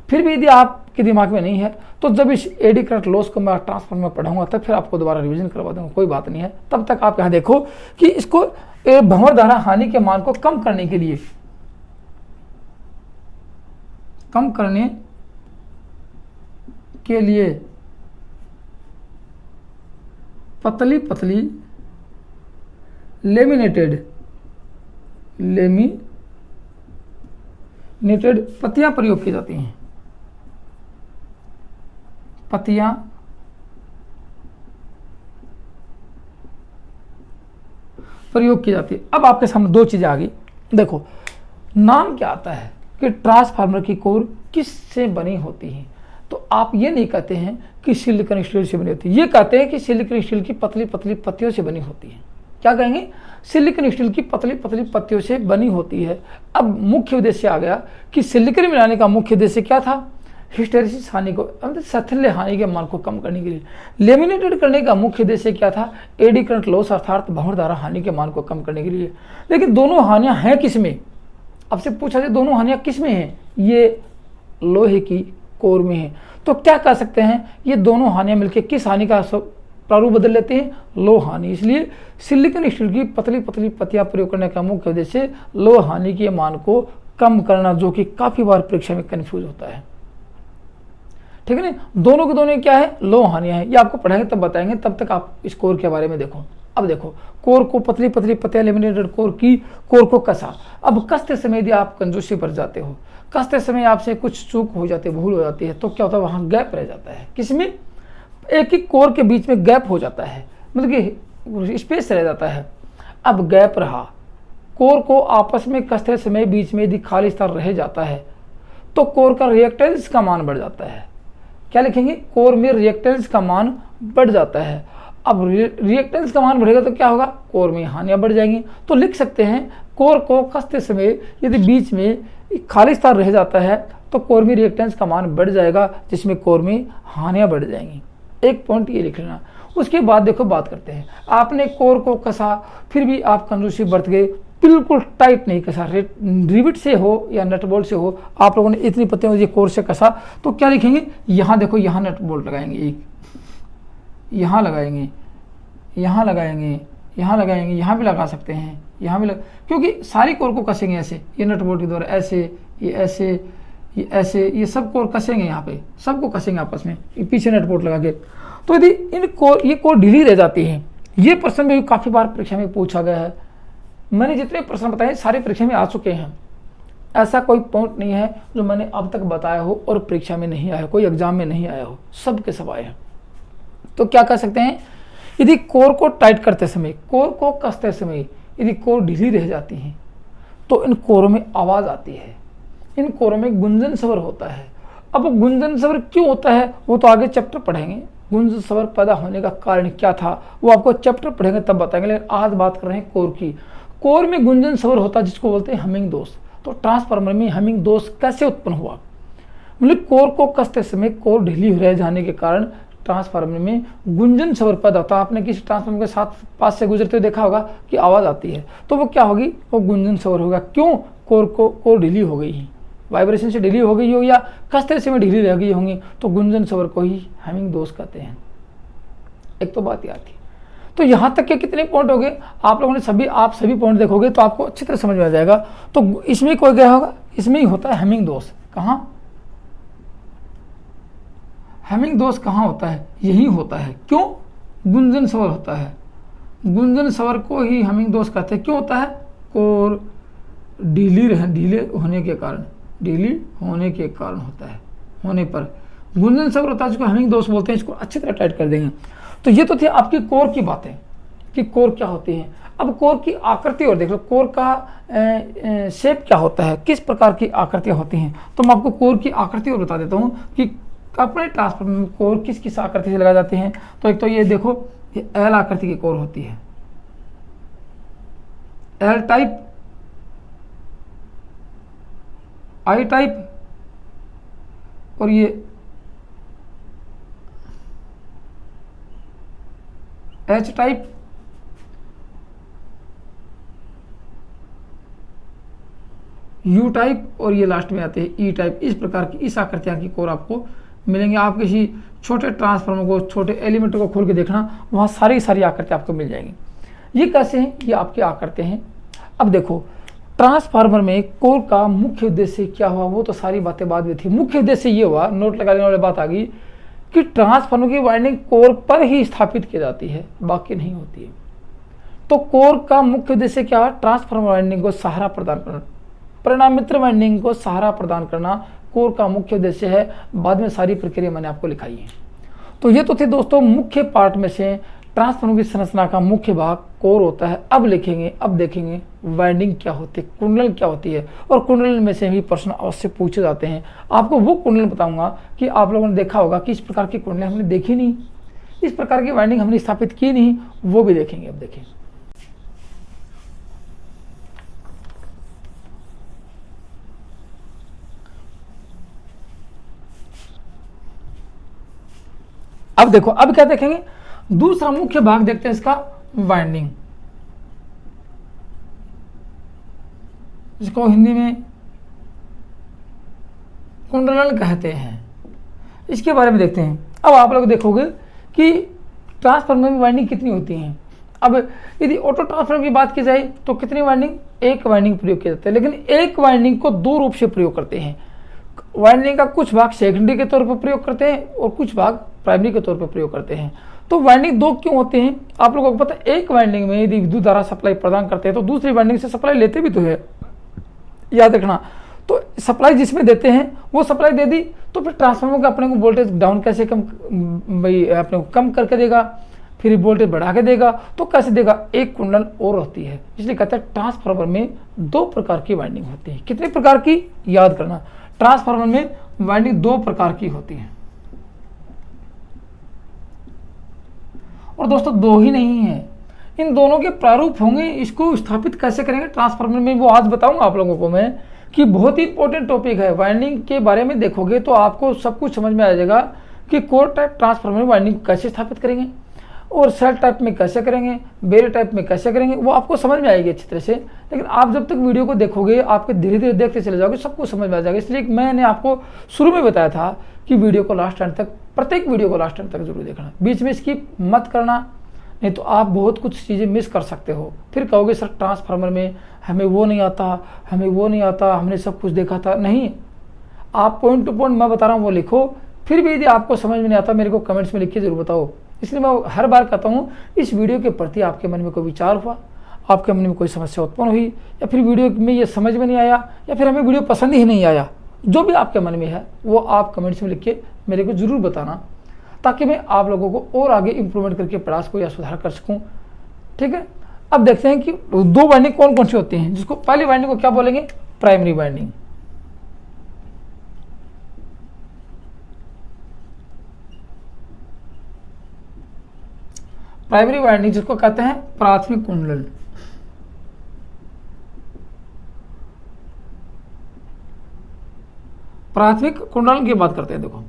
फिर भी यदि आपके दिमाग में नहीं है तो जब इस एडी करंट लॉस को मैं ट्रांसफार्मर में पढ़ाऊंगा तब फिर आपको दोबारा रिवीजन करवा दूंगा, कोई बात नहीं है। तब तक आप यहाँ देखो कि इसको भंवर धारा हानि के मान को कम करने के लिए, कम करने के लिए पतली पतली लेमिनेटेड पत्तियां प्रयोग की जाती हैं। पत्तियां प्रयोग की जाती है। अब आपके सामने दो चीज़ें आ गई। देखो, नाम क्या आता है कि ट्रांसफार्मर की कोर किससे बनी होती है, तो आप ये नहीं कहते हैं कि सिलिकॉन स्टील से बनी होती है, ये कहते हैं कि सिलिकॉन स्टील की पतली पतली पत्तियों से बनी होती है। क्या कहेंगे? सिलिकॉन स्टील की पतली पतली पत्तियों से बनी होती है। अब मुख्य उद्देश्य आ गया कि सिलिकॉन मिलाने का मुख्य उद्देश्य क्या था? हिस्टेरिसिस हानि को, मतलब सथल्य हानि के मान को कम करने के लिए। लेमिनेटेड करने का मुख्य उद्देश्य क्या था? एडी करंट लॉस अर्थात भंवर धारा हानि के मान को कम करने के लिए। लेकिन दोनों हानियां हैं किस में? आपसे पूछा जाए दोनों हानियां किस में हैं? ये लोहे की कोर में है। तो क्या कह सकते हैं, ये दोनों हानियां मिलकर किस हानि का प्रारूप बदल लेते हैं? लोह हानि। इसलिए सिलिकॉन स्टील की पतली पतली पत्तियां प्रयोग करने का मुख्य उद्देश्य लोह हानि के मान को कम करना, जो कि काफी बार परीक्षा में कंफ्यूज होता है। ठीक है ना? दोनों के दोनों क्या है? लोह हानियां हैं। ये आपको पढ़ाएंगे तब बताएंगे, तब तक आप इस कोर के बारे में देखो। अब देखो, कोर को पतली पतली पत्तियां लेमिनेटेड कोर की, कोर को कसा। अब कसते समय यदि आप कंजूसी पर जाते हो, कसते समय आपसे कुछ चूक हो जाती है, भूल हो जाती है, तो क्या होता है? वहां गैप रह जाता है। किसमें? एक ही कोर के बीच में गैप हो जाता है, मतलब कि स्पेस रह जाता है। अब गैप रहा, कोर को आपस में कसते समय बीच में यदि खाली स्थान रह जाता है तो कोर का रिएक्टेंस का मान बढ़ जाता है। क्या लिखेंगे? कोर में रिएक्टेंस का मान बढ़ जाता है। अब रिएक्टेंस का मान बढ़ेगा तो क्या होगा? कोर में हानियां बढ़ जाएंगी। तो लिख सकते हैं, कोर को कसते समय यदि बीच में खाली स्थान रह जाता है तो कोर में रिएक्टेंस का मान बढ़ जाएगा, जिसमें कोर में हानियां बढ़ जाएंगी। एक पॉइंट ये लिख लेना। उसके बाद देखो, बात करते हैं, आपने कोर को कसा, फिर भी आप कंजूसी बरत गए, बिल्कुल टाइट नहीं कसा, रिविट से हो या नट बोल्ट से हो, आप लोगों ने इतनी पत्तियों ये कोर से कसा, तो क्या लिखेंगे? यहाँ देखो, यहाँ नट बोल्ट लगाएंगे, एक यहाँ लगाएंगे, यहाँ लगाएंगे, यहाँ लगाएंगे, यहाँ भी लगा सकते हैं, यहाँ भी क्योंकि सारी कोर को कसेंगे ऐसे, ये नट बोल्ट के द्वारा ऐसे, ये ऐसे, ये ऐसे, ये सब कोर कसेंगे, यहाँ पे सबको कसेंगे आपस में, ये पीछे नट बोल्ट लगा के। तो यदि इन कोर, ये कोर ढीली रह जाती है, ये प्रश्न भी काफ़ी बार परीक्षा में पूछा गया है। मैंने जितने प्रश्न बताए सारे परीक्षा में आ चुके हैं। ऐसा कोई पॉइंट नहीं है जो मैंने अब तक बताया हो और परीक्षा में नहीं आया, कोई एग्जाम में नहीं आया हो, सब के सब आए हैं। तो क्या कर सकते हैं? यदि कोर को टाइट करते समय, कोर को कसते समय यदि कोर ढीली रह जाती है तो इन कोरों में आवाज़ आती है, इन कोरों में गुंजन स्वर होता है। अब गुंजन स्वर क्यों होता है वो तो आगे चैप्टर पढ़ेंगे। गुंजन स्वर पैदा होने का कारण क्या था वो आपको चैप्टर पढ़ेंगे तब बताएंगे, लेकिन आज बात कर रहे हैं कोर की। कोर में गुंजन स्वर होता है जिसको बोलते हैं हमिंग दोष। तो ट्रांसफार्मर में हमिंग दोष कैसे उत्पन्न हुआ? मतलब कोर को कसते समय कोर ढीली रह जाने के कारण ट्रांसफार्मर में गुंजन स्वर पैदा होता है। आपने किसी ट्रांसफार्मर के साथ पास से गुजरते हुए देखा होगा कि आवाज़ आती है, तो वो क्या होगी? वो गुंजन स्वर होगा। क्यों? कोर ढीली हो गई है, वाइब्रेशन से ढीली हो गई हो या कसते समय ढीली रह गई होंगी, तो गुंजन स्वर को ही हमिंग दोष कहते हैं। एक तो बात याद थी। तो यहाँ तक के कितने पॉइंट हो गए? आप लोगों ने आप सभी पॉइंट देखोगे तो आपको अच्छी तरह समझ में आ जाएगा। तो इसमें कोई क्या होगा? इसमें ही होता है हमिंग दोष। कहाँ? हमिंग दोष कहाँ होता है? यही होता है। क्यों? गुंजन स्वर होता है, गुंजन स्वर को ही हमिंग दोष कहते हैं। क्यों होता है? कोर ढीले होने के कारण, ढीली होने के कारण होता है, होने पर गुंजन स्वर होता है, जिसको हमिंग दोष बोलते हैं। इसको अच्छी तरह टाइट कर देंगे। तो ये तो थी आपकी कोर की बातें कि कोर क्या होती है। अब कोर की आकृति और देख लो, कोर का शेप क्या होता है, किस प्रकार की आकृतियाँ होती हैं। तो मैं आपको कोर की आकृति और बता देता हूँ कि अपने ट्रांसफार्मर में कोर किस किस आकृति से लगाए जाते हैं। तो एक तो ये देखो, ये एल आकृति की कोर होती है, एल टाइप, आई टाइप और ये एच टाइप, यू टाइप और ये लास्ट में आते हैं ई टाइप। इस प्रकार की इस आकृतियां की कोर आपको मिलेंगे। आप किसी छोटे ट्रांसफार्मर को, छोटे एलिमेंट को खोल के देखना, वहाँ सारी आकृतियाँ आपको मिल जाएंगी। ये कैसे हैं? ये आपकी आकृतियाँ हैं। अब देखो, ट्रांसफार्मर में कोर का मुख्य उद्देश्य क्या हुआ वो तो सारी बातें बाद में थी। मुख्य उद्देश्य ये हुआ, नोट लगाने वाली बात आ गई कि ट्रांसफार्मर की वाइंडिंग कोर पर ही स्थापित की जाती है, बाकी नहीं होती है। तो कोर का मुख्य उद्देश्य क्या है? ट्रांसफार्मर वाइंडिंग को सहारा प्रदान करना, परिणाम मित्र वाइंडिंग को सहारा प्रदान करना कोर का मुख्य उद्देश्य है। बाद में सारी प्रक्रिया मैंने आपको लिखाई है। तो ये तो थे दोस्तों मुख्य पार्ट में से ट्रांसफार्मर की संरचना का मुख्य भाग कोर होता है। अब लिखेंगे, अब देखेंगे वाइंडिंग क्या होती है, कुंडल क्या होती है, और कुंडल में से भी प्रश्न अवश्य पूछे जाते हैं। आपको वो कुंडल बताऊंगा कि आप लोगों ने देखा होगा कि इस प्रकार की कुंडलें हमने देखी नहीं, इस प्रकार की वाइंडिंग हमने स्थापित की नहीं, वो भी देखेंगे। अब देखें, अब देखो, अब क्या देखेंगे, दूसरा मुख्य भाग देखते हैं इसका, वाइंडिंग, जिसको हिंदी में कुंडलन कहते हैं। इसके बारे में देखते हैं। अब आप लोग देखोगे कि ट्रांसफार्मर में वाइंडिंग कितनी होती हैं। अब यदि ऑटो ट्रांसफार्मर की बात की जाए तो कितनी वाइंडिंग, एक वाइंडिंग प्रयोग किया जाता है, लेकिन एक वाइंडिंग को दो रूप से प्रयोग करते हैं। वाइंडिंग का कुछ भाग सेकेंडरी के तौर पर प्रयोग करते हैं और कुछ भाग प्राइमरी के तौर पर प्रयोग करते हैं। तो वाइंडिंग दो क्यों होते हैं, आप लोगों को पता है। एक वाइंडिंग में यदि विद्युत धारा सप्लाई प्रदान करते हैं तो दूसरी वाइंडिंग से सप्लाई लेते भी तो है, याद रखना। तो सप्लाई जिसमें देते हैं वो सप्लाई दे दी, तो फिर ट्रांसफार्मर का अपने को वोल्टेज डाउन कैसे कम, भाई अपने को कम करके देगा, फिर वोल्टेज बढ़ा के देगा, तो कैसे देगा, एक कुंडल और होती है। इसलिए कहते हैं ट्रांसफार्मर में दो प्रकार की वाइंडिंग होती है। कितने प्रकार की, याद करना, ट्रांसफार्मर में वाइंडिंग दो प्रकार की होती है। और दोस्तों दो ही नहीं है, इन दोनों के प्रारूप होंगे। इसको स्थापित कैसे करेंगे ट्रांसफार्मर में, वो आज बताऊंगा आप लोगों को मैं, कि बहुत ही इंपॉर्टेंट टॉपिक है। वाइंडिंग के बारे में देखोगे तो आपको सब कुछ समझ में आ जाएगा कि कोर टाइप ट्रांसफार्मर में वाइंडिंग कैसे स्थापित करेंगे, और सेल टाइप में कैसे करेंगे, बेरियर टाइप में कैसे करेंगे, वो आपको समझ में आएगी अच्छी तरह से। लेकिन आप जब तक वीडियो को देखोगे, आपके धीरे धीरे देखते चले जाओगे, सब कुछ समझ में आ जाएगा। इसलिए मैंने आपको शुरू में बताया था कि वीडियो को लास्ट एंड तक, प्रत्येक वीडियो को लास्ट एंड तक जरूर देखना, बीच में स्किप मत करना, नहीं तो आप बहुत कुछ चीज़ें मिस कर सकते हो। फिर कहोगे सर ट्रांसफार्मर में हमें वो नहीं आता, हमें वो नहीं आता, हमने सब कुछ देखा था। नहीं, आप पॉइंट टू पॉइंट मैं बता रहा हूँ वो लिखो। फिर भी यदि आपको समझ में नहीं आता, मेरे को कमेंट्स में लिख के जरूर बताओ। इसलिए मैं हर बार कहता हूँ, इस वीडियो के प्रति आपके मन में कोई विचार हुआ, आपके मन में कोई समस्या उत्पन्न हुई, या फिर वीडियो में ये समझ में नहीं आया, या फिर हमें वीडियो पसंद ही नहीं आया, जो भी आपके मन में है वो आप कमेंट्स में लिख के मेरे को जरूर बताना, ताकि मैं आप लोगों को और आगे इंप्रूवमेंट करके प्रयास को या सुधार कर सकूं। ठीक है, अब देखते हैं कि दो वाइंडिंग कौन कौन सी होती हैं। जिसको पहली वाइंडिंग को क्या बोलेंगे, प्राइमरी वाइंडिंग। प्राइमरी वाइंडिंग जिसको कहते हैं प्राथमिक कुंडल। प्राथमिक कुंडल की बात करते हैं। देखो,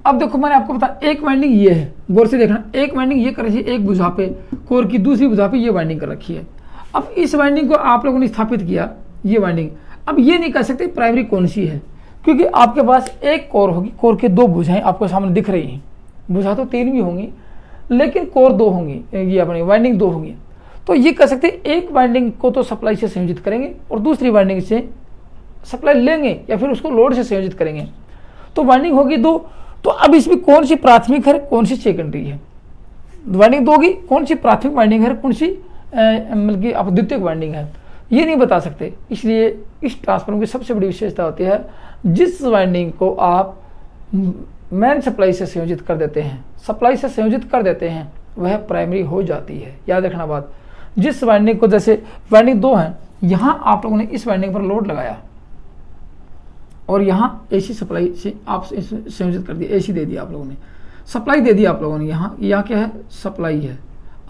अब देखो मैंने आपको बताया, एक वाइंडिंग ये है, गौर से देखना, एक वाइंडिंग ये कर रखी है, एक भुजा पे कोर की, दूसरी भुजा पे ये वाइंडिंग कर रखी है। अब इस वाइंडिंग को आप लोगों ने स्थापित किया, ये वाइंडिंग। अब ये नहीं कह सकते प्राइमरी कौन सी है, क्योंकि आपके पास एक कोर होगी, कोर के दो भुजाएं आपको सामने दिख रही हैं। भुजा तो तीन भी होंगी, लेकिन कोर दो होंगी, ये अपनी वाइंडिंग दो होंगी। तो ये कह सकते एक वाइंडिंग को तो सप्लाई से संयोजित करेंगे और दूसरी वाइंडिंग से सप्लाई लेंगे, या फिर उसको लोड से संयोजित करेंगे। तो वाइंडिंग होगी दो। तो अब इसमें कौन सी प्राथमिक है, कौन सी सेकेंडरी है, वाइंडिंग दो होगी, कौन सी प्राथमिक वाइंडिंग है, कौन सी मतलब कि द्वितीयक वाइंडिंग है, ये नहीं बता सकते। इसलिए इस ट्रांसफार्मर की सबसे बड़ी विशेषता होती है, जिस वाइंडिंग को आप मेन सप्लाई से संयोजित कर देते हैं, सप्लाई से संयोजित कर देते हैं, वह प्राइमरी हो जाती है। याद रखना बात, जिस वाइंडिंग को, जैसे वाइंडिंग दो हैं, यहाँ आप लोगों ने इस वाइंडिंग पर लोड लगाया और यहाँ एसी सप्लाई से आप संयोजित कर दिया, एसी दे दिया आप लोगों ने, सप्लाई दे दी आप लोगों ने। यहाँ क्या है, सप्लाई है,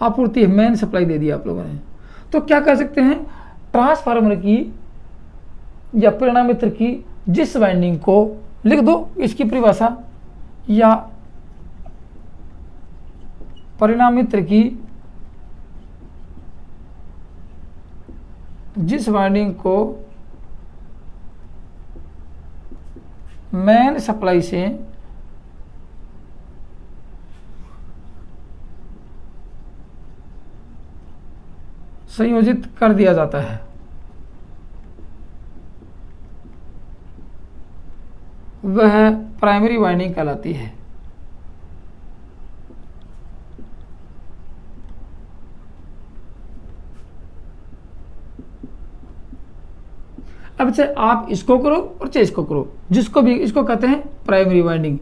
आपूर्ति है, मेन सप्लाई दे दी आप लोगों ने। तो क्या कह सकते हैं, ट्रांसफार्मर की या परिणामित्र की जिस वाइंडिंग को, लिख दो इसकी परिभाषा, या परिणामित्र की जिस वाइंडिंग को मेन सप्लाई से संयोजित कर दिया जाता है, वह प्राइमरी वाइंडिंग कहलाती है। अब चाहे आप इसको करो और चाहे इसको करो, जिसको भी, इसको कहते हैं प्राइमरी वाइंडिंग,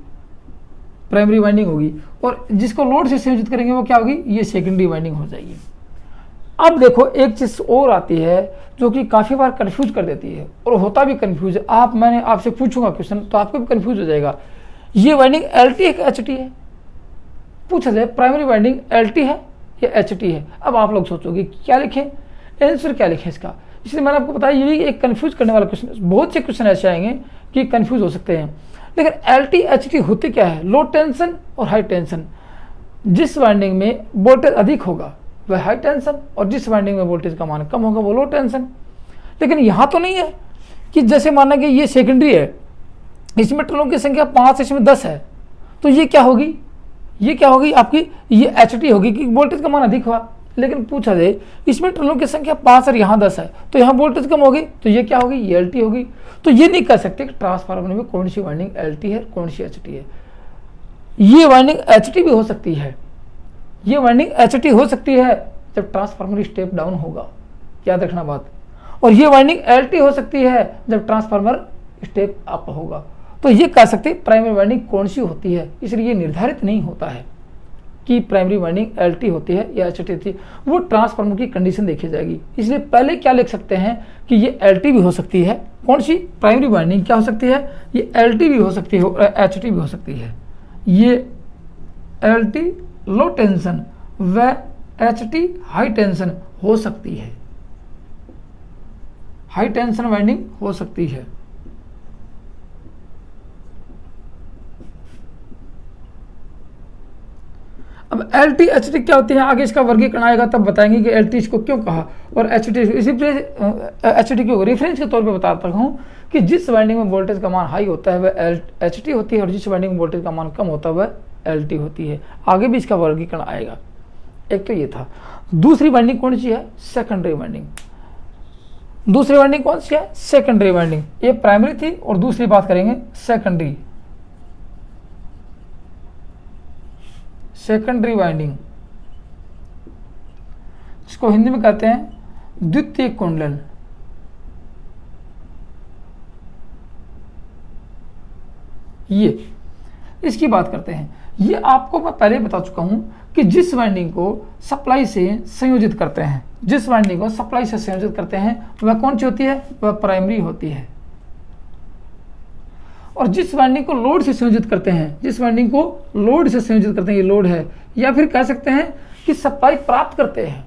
प्राइमरी वाइंडिंग होगी, और जिसको लोड से संयोजित करेंगे वो क्या होगी, ये सेकेंडरी वाइंडिंग हो जाएगी। अब देखो एक चीज़ और आती है जो कि काफ़ी बार कंफ्यूज कर देती है, और होता भी कंफ्यूज है। मैंने आपसे पूछूंगा क्वेश्चन तो आपको भी कंफ्यूज हो जाएगा, ये वाइंडिंग LT है कि HT है। पूछा जाए प्राइमरी वाइंडिंग LT है या HT है, अब आप लोग सोचोगे क्या लिखें, आंसर क्या लिखें इसका। इसलिए मैंने आपको बताया ये एक कंफ्यूज करने वाला क्वेश्चन, बहुत से क्वेश्चन ऐसे आएंगे कि कंफ्यूज हो सकते हैं। लेकिन LT HT होते क्या है, लो टेंशन और हाई टेंशन। जिस वाइंडिंग में वोल्टेज अधिक होगा वह हाई टेंशन, और जिस वाइंडिंग में वोल्टेज का मान कम होगा वो लो टेंशन। लेकिन यहाँ तो नहीं है कि जैसे माना कि ये सेकेंडरी है, इसमें टर्नों की संख्या 5, इसमें 10 है, तो ये क्या होगी, ये क्या होगी आपकी, ये HT होगी कि वोल्टेज का मान अधिक हुआ। लेकिन पूछा जाए इसमें टर्नों की संख्या 5 और यहाँ 10 है, तो यहाँ वोल्टेज कम होगी, तो ये क्या होगी, ये LT होगी। तो ये नहीं कह सकते कि ट्रांसफार्मर में कौन सी वाइंडिंग LT है कौन सी HT है। ये वाइंडिंग HT भी हो सकती है, ये वाइंडिंग HT हो सकती है जब ट्रांसफार्मर स्टेप डाउन होगा, याद रखना बात। और ये वाइंडिंग LT हो सकती है जब ट्रांसफार्मर स्टेप अप होगा। तो ये कह सकते प्राइमरी वाइंडिंग कौन सी होती है, इसलिए ये निर्धारित नहीं होता है कि प्राइमरी वाइंडिंग LT होती है या HT होती है, वो ट्रांसफार्मर की कंडीशन देखी जाएगी। इसलिए पहले क्या लिख सकते हैं कि ये LT भी हो सकती है, कौन सी प्राइमरी वाइंडिंग क्या हो सकती है, ये LT भी हो सकती है और HT भी हो सकती है। ये LT लो टेंशन व HT हाई टेंशन हो सकती है, हाई टेंशन वाइंडिंग हो सकती है। अब LT HT क्या होती है, आगे इसका वर्गीकरण आएगा तब बताएंगे कि LT इसको क्यों कहा और HT इसी HT क्यों। रेफरेंस के तौर पे बताता हूँ कि जिस वाइंडिंग में वोल्टेज का मान हाई होता है वह HT होती है, और जिस वाइंडिंग में वोल्टेज का मान कम होता है वह LT होती है। आगे भी इसका वर्गीकरण आएगा। एक तो ये था। दूसरी वाइंडिंग कौन सी है, सेकेंडरी वाइंडिंग। दूसरी वाइंडिंग कौन सी है, सेकेंडरी वाइंडिंग। ये प्राइमरी थी और दूसरी बात करेंगे सेकेंडरी। सेकेंडरी वाइंडिंग इसको हिंदी में कहते हैं द्वितीय कुंडल। ये इसकी बात करते हैं। ये आपको मैं पहले बता चुका हूं कि जिस वाइंडिंग को सप्लाई से संयोजित करते हैं, जिस वाइंडिंग को सप्लाई से संयोजित करते हैं वह कौन सी होती है, वह प्राइमरी होती है। और जिस वाइंडिंग को लोड से संयोजित करते हैं, जिस वाइंडिंग को लोड से संयोजित करते हैं, ये लोड है, या फिर कह सकते हैं कि सप्लाई प्राप्त करते हैं,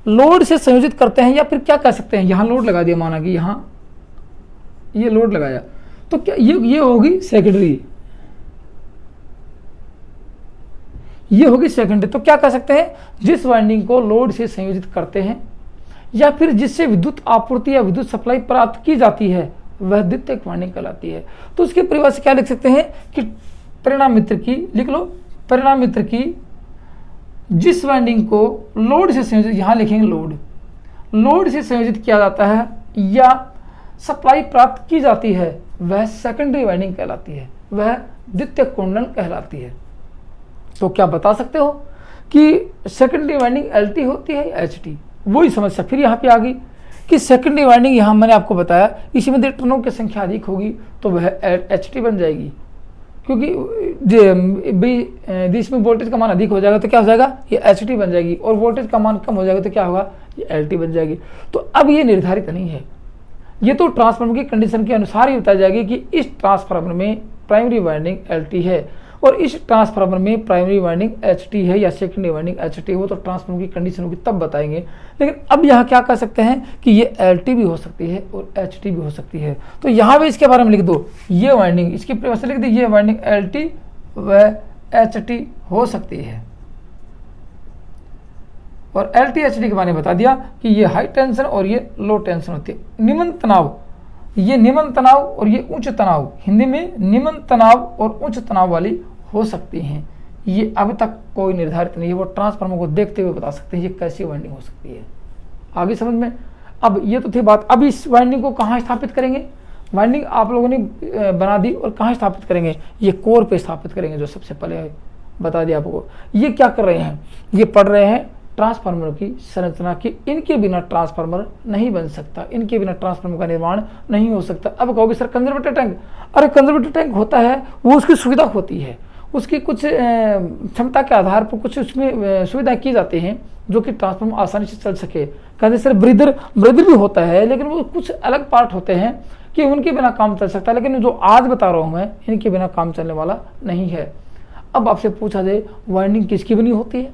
लोड से संयोजित करते हैं, या फिर क्या कह सकते हैं, यहां लोड लगा दिया, माना कि यहां ये लोड लगाया, तो क्या ये होगी सेकेंडरी, ये होगी सेकेंडरी। तो क्या कह सकते हैं, जिस वाइंडिंग को लोड से संयोजित करते हैं या फिर जिससे विद्युत आपूर्ति या विद्युत सप्लाई प्राप्त की जाती है वह द्वितीयक वाइंडिंग कहलाती है। तो उसके परिभाषा क्या लिख सकते हैं कि परिणाम मित्र की, लिख लो, परिणाम मित्र की जिस वाइंडिंग को लोड से संयोजित, यहां लिखेंगे लोड से संयोजित किया जाता है या सप्लाई प्राप्त की जाती है वह सेकेंडरी वाइंडिंग कहलाती है, वह द्वितीयक कुंडल कहलाती है। तो क्या बता सकते हो कि सेकेंडरी वाइंडिंग LT होती है या HT। वही समस्या फिर यहाँ पे आ गई कि सेकेंडरी वाइंडिंग, यहाँ मैंने आपको बताया इसमें यदि टर्नों की संख्या अधिक होगी तो वह HT बन जाएगी, क्योंकि इसमें वोल्टेज का मान अधिक हो जाएगा तो क्या हो जाएगा, ये HT बन जाएगी, और वोल्टेज का मान कम हो जाएगा तो क्या होगा, ये LT बन जाएगी। तो अब ये निर्धारित नहीं है, ये तो ट्रांसफार्मर की कंडीशन के अनुसार ही बताई जाएगी कि इस ट्रांसफार्मर में प्राइमरी वाइंडिंग LT है और इस ट्रांसफार्मर में प्राइमरी वाइंडिंग HT है या सेकेंडरी वाइंडिंग HT हो, तो ट्रांसफार्मर की कंडीशन होगी तब बताएंगे। लेकिन अब यहाँ क्या कह सकते हैं कि ये LT भी हो सकती है और HT भी हो सकती है। तो यहाँ भी इसके बारे में लिख दो, ये वाइंडिंग, इसकी परिभाषा लिख दी, ये वाइंडिंग LT व HT हो सकती है। और LT HT के बारे में बता दिया कि ये हाई टेंशन और ये लो टेंशन होती है। निम्न तनाव, ये निम्न तनाव और ये उच्च तनाव, हिंदी में निम्न तनाव और उच्च तनाव वाली हो सकती हैं। ये अभी तक कोई निर्धारित नहीं है, वो ट्रांसफार्मर को देखते हुए बता सकते हैं ये कैसी वाइंडिंग हो सकती है। आगे समझ में। अब ये तो थी बात, अब इस वाइंडिंग को कहाँ स्थापित करेंगे, वाइंडिंग आप लोगों ने बना दी और कहाँ स्थापित करेंगे, ये कोर पे स्थापित करेंगे, जो सबसे पहले बता दिया आपको। ये क्या कर रहे हैं, ये पढ़ रहे हैं ट्रांसफार्मर की संरचना की, इनके बिना ट्रांसफार्मर नहीं बन सकता, इनके बिना ट्रांसफार्मर का निर्माण नहीं हो सकता। अब कहोगे सर कंजर्वेटर टैंक, अरे कंजर्वेटर टैंक होता है वो उसकी सुविधा होती है, उसकी कुछ क्षमता के आधार पर कुछ उसमें सुविधा की जाती हैं जो कि ट्रांसफार्मर आसानी से चल सके। कहते सर ब्रीदर भी होता है, लेकिन वो कुछ अलग पार्ट होते हैं कि उनके बिना काम चल सकता है, लेकिन जो आज बता रहा हूँ मैं इनके बिना काम चलने वाला नहीं है। अब आपसे पूछा जाए वाइंडिंग किसकी बनी होती है,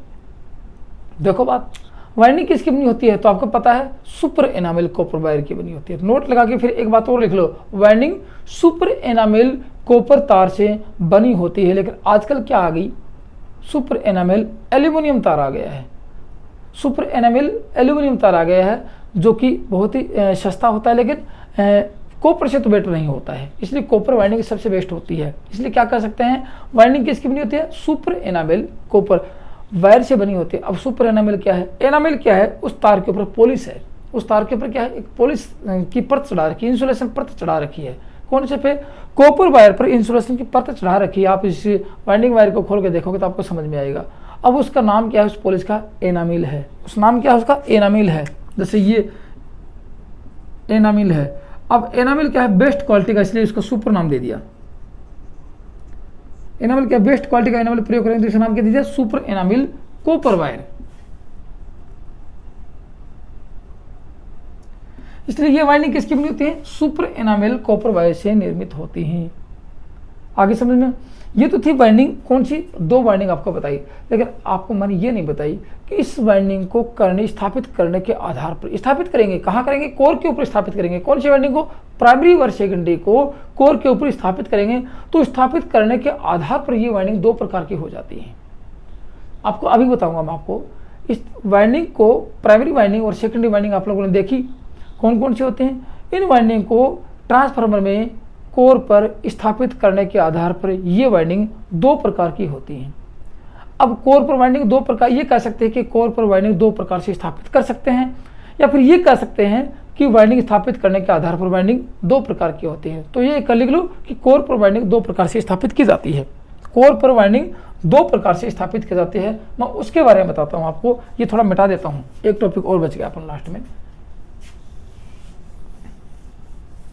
देखो बात, वाइंडिंग किसकी बनी होती है तो आपको पता है सुपर एनामेल कॉपर वायर की बनी होती है। नोट लगा के फिर एक बात और लिख लो, वाइंडिंग सुपर एनामेल कॉपर तार से बनी होती है। लेकिन आजकल क्या आ गई, सुपर एनामेल एल्यूमिनियम तार आ गया है। सुपर एनामेल एल्यूमिनियम तार आ गया है जो कि बहुत ही सस्ता होता है, लेकिन कॉपर से तो बेटर नहीं होता है, इसलिए कॉपर वाइंडिंग सबसे बेस्ट होती है। इसलिए क्या कर सकते हैं, वाइंडिंग किसकी बनी होती है, सुपर एनामेल कॉपर वायर से बनी होती है। अब सुपर एनामेल क्या है, एनामेल क्या है, उस तार के ऊपर पॉलिश है, उस तार के ऊपर क्या है, एक पॉलिश की परत चढ़ा रखी है, इंसुलेशन परत चढ़ा रखी है। कौन से पे, कॉपर वायर पर इंसुलेशन की परत चढ़ा रखी है। आप इस वाइंडिंग वायर को खोल के देखोगे तो आपको समझ में आएगा। अब उसका नाम क्या है, उस पॉलिश का एनामिल है, उस नाम क्या है उसका, एनामिल है। जैसे ये एनामिल है। अब एनामिल क्या है, बेस्ट क्वालिटी का, इसलिए इसको सुपर नाम दे दिया। एनामिल क्या, बेस्ट क्वालिटी का एनामिल प्रयोग करेंगे तो इसका नाम क्या दीजिए, सुपर एनामिल कॉपर वायर। इसलिए ये वाइंडिंग किसकी बनी होती है, सुपर एनामिल कॉपर वायर से निर्मित होती हैं। आगे समझ में, ये तो थी वाइंडिंग, कौन सी, दो वाइंडिंग आपको बताई, लेकिन आपको मैंने ये नहीं बताई कि इस वाइंडिंग को स्थापित करने के आधार पर स्थापित करेंगे, कहाँ करेंगे, कोर के ऊपर स्थापित करेंगे। कौन सी वाइंडिंग को, प्राइमरी और सेकेंडरी को कोर के ऊपर स्थापित करेंगे। तो स्थापित करने के आधार पर ये वाइंडिंग दो प्रकार की हो जाती है। आपको अभी बताऊंगा मैं आपको, इस वाइंडिंग को प्राइमरी वाइंडिंग और सेकेंडरी वाइंडिंग आप लोगों ने देखी कौन कौन से होते हैं। इन वाइंडिंग को ट्रांसफार्मर में कोर पर स्थापित करने के आधार पर ये वाइंडिंग दो प्रकार की होती हैं। अब कोर पर वाइंडिंग दो प्रकार, ये कह सकते हैं कि कोर पर वाइंडिंग दो प्रकार से स्थापित कर सकते हैं, या फिर ये कह सकते हैं कि वाइंडिंग स्थापित करने के आधार पर वाइंडिंग दो प्रकार की होती है। तो ये कर लिख लो कि कोर पर वाइंडिंग दो प्रकार से स्थापित की जाती है। कोर पर वाइंडिंग दो प्रकार से स्थापित की जाती है, मैं उसके बारे में बताता हूँ आपको। ये थोड़ा मिटा देता हूँ, एक टॉपिक और बच गया अपन लास्ट में,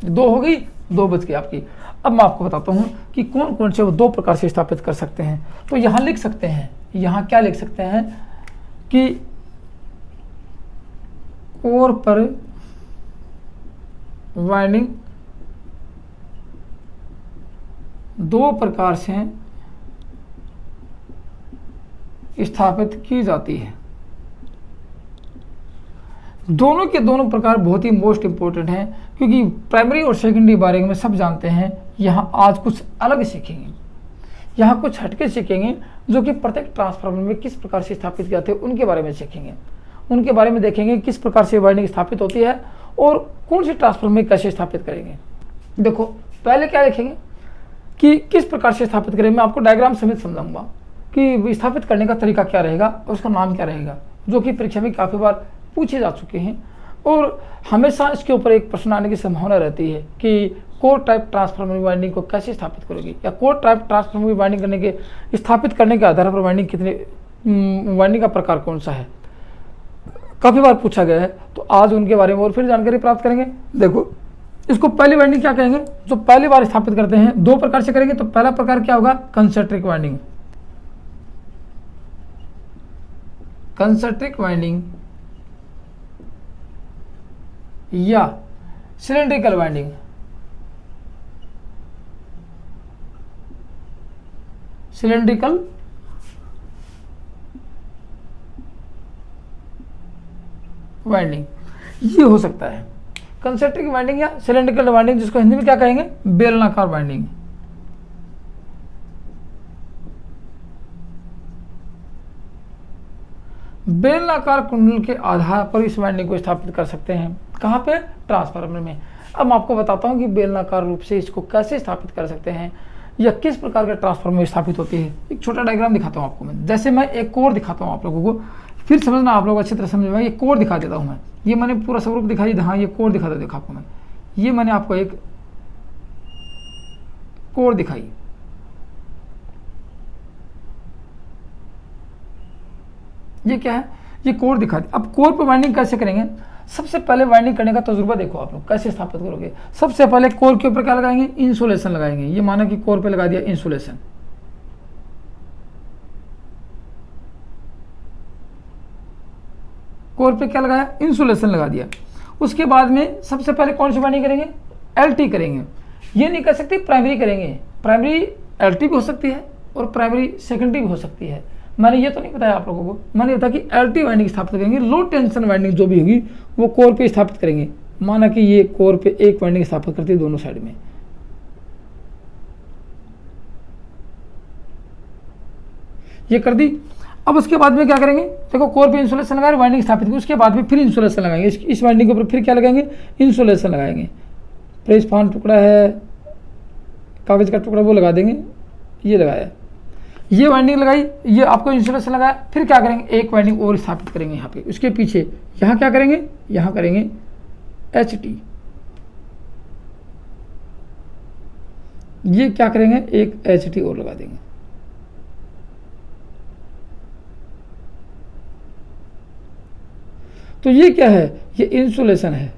दो हो गई, दो बच गई आपकी। अब मैं आपको बताता हूँ कि कौन कौन से वो दो प्रकार से स्थापित कर सकते हैं। तो यहाँ लिख सकते हैं, यहाँ क्या लिख सकते हैं कि कोर पर वाइंडिंग दो प्रकार से स्थापित की जाती है। दोनों के दोनों प्रकार बहुत ही मोस्ट इंपॉर्टेंट हैं, क्योंकि प्राइमरी और सेकेंडरी बारे में सब जानते हैं। यहाँ आज कुछ अलग सीखेंगे, यहाँ कुछ हटके सीखेंगे, जो कि प्रत्येक ट्रांसफार्मर में किस प्रकार से स्थापित किए जाते हैं उनके बारे में सीखेंगे। उनके बारे में देखेंगे किस प्रकार से वाइंडिंग स्थापित होती है और कौन से ट्रांसफार्मर में कैसे स्थापित करेंगे। देखो पहले क्या देखेंगे कि किस प्रकार से स्थापित करेंगे। मैं आपको डायग्राम समेत समझाऊंगा कि स्थापित करने का तरीका क्या रहेगा और उसका नाम क्या रहेगा, जो कि परीक्षा में काफ़ी बार पूछे जा चुके हैं और हमेशा इसके ऊपर एक प्रश्न आने की संभावना रहती है कि कोर टाइप ट्रांसफार्मर वाइंडिंग को कैसे स्थापित करोगे, या कोर टाइप ट्रांसफार्मर वाइंडिंग करने के स्थापित करने के आधार पर वाइंडिंग कितने, वाइंडिंग का प्रकार कौन सा है, काफ़ी बार पूछा गया है। तो आज उनके बारे में और फिर जानकारी प्राप्त करेंगे। देखो इसको पहली वाइंडिंग क्या कहेंगे, जो पहली बार स्थापित करते हैं दो प्रकार से करेंगे। तो पहला प्रकार क्या होगा, कंसेंट्रिक वाइंडिंग, कंसेंट्रिक वाइंडिंग या सिलेंड्रिकल वाइंडिंग। सिलेंड्रिकल वाइंडिंग ये हो सकता है, कंसेंट्रिक वाइंडिंग या सिलेंड्रिकल वाइंडिंग, जिसको हिंदी में क्या कहेंगे, बेलनाकार वाइंडिंग। बेलनाकार कुंडल के आधार पर इस वाइंडिंग को स्थापित कर सकते हैं। कहाँ पे, ट्रांसफार्मर में। अब मैं आपको बताता हूँ कि बेलनाकार रूप से इसको कैसे स्थापित कर सकते हैं या किस प्रकार के ट्रांसफार्मर में स्थापित होती है। एक छोटा डायग्राम दिखाता हूँ आपको मैं, जैसे मैं एक कोर दिखाता हूँ आप लोगों को, फिर समझना आप लोग अच्छी तरह समझ में। ये कोर दिखा देता हूँ मैं, ये मैंने पूरा स्वरूप दिखाई, हाँ ये कोर दिखा देता आपको मैं। ये मैंने आपको एक कोर दिखाई, ये क्या है, ये कोर दिखा दी। अब कोर पर वाइंडिंग कैसे करेंगे, सबसे पहले वाइंडिंग करने का तजुर्बा देखो आप लोग कैसे स्थापित करोगे। सबसे पहले कोर के ऊपर क्या लगाएंगे, इंसुलेशन लगाएंगे। ये माना कि कोर पे लगा दिया इंसुलेशन, कोर पे क्या लगाया, इंसुलेशन लगा दिया। उसके बाद में सबसे पहले कौन सी वाइंडिंग करेंगे, एलटी करेंगे। ये नहीं कर सकते प्राइमरी करेंगे, प्राइमरी एलटी भी हो सकती है और प्राइमरी सेकेंडरी भी हो सकती है। मैंने ये तो नहीं बताया आप लोगों को, मैंने बताया कि एलटी वाइंडिंग स्थापित करेंगे, लो टेंशन वाइंडिंग जो भी होगी वो कोर पे स्थापित करेंगे। माना कि ये कोर पे एक वाइंडिंग स्थापित करती है दोनों साइड में, ये कर दी। अब उसके बाद में क्या करेंगे, देखो कोर पे इंसुलेशन लगाए, वाइंडिंग स्थापित की, उसके बाद में फिर इंसुलेशन लगाएंगे, इस वाइंडिंग के ऊपर फिर क्या लगाएंगे, इंसुलेशन लगाएंगे। प्रेस फान टुकड़ा है, कागज का टुकड़ा, वो लगा देंगे, ये लगाया, ये वाइंडिंग लगाई, ये आपको इंसुलेशन लगाया। फिर क्या करेंगे, एक वाइंडिंग और स्थापित करेंगे यहाँ पे, उसके पीछे यहाँ क्या करेंगे, यहाँ करेंगे HT, ये क्या करेंगे, एक HT और लगा देंगे। तो ये क्या है, ये इंसुलेशन है,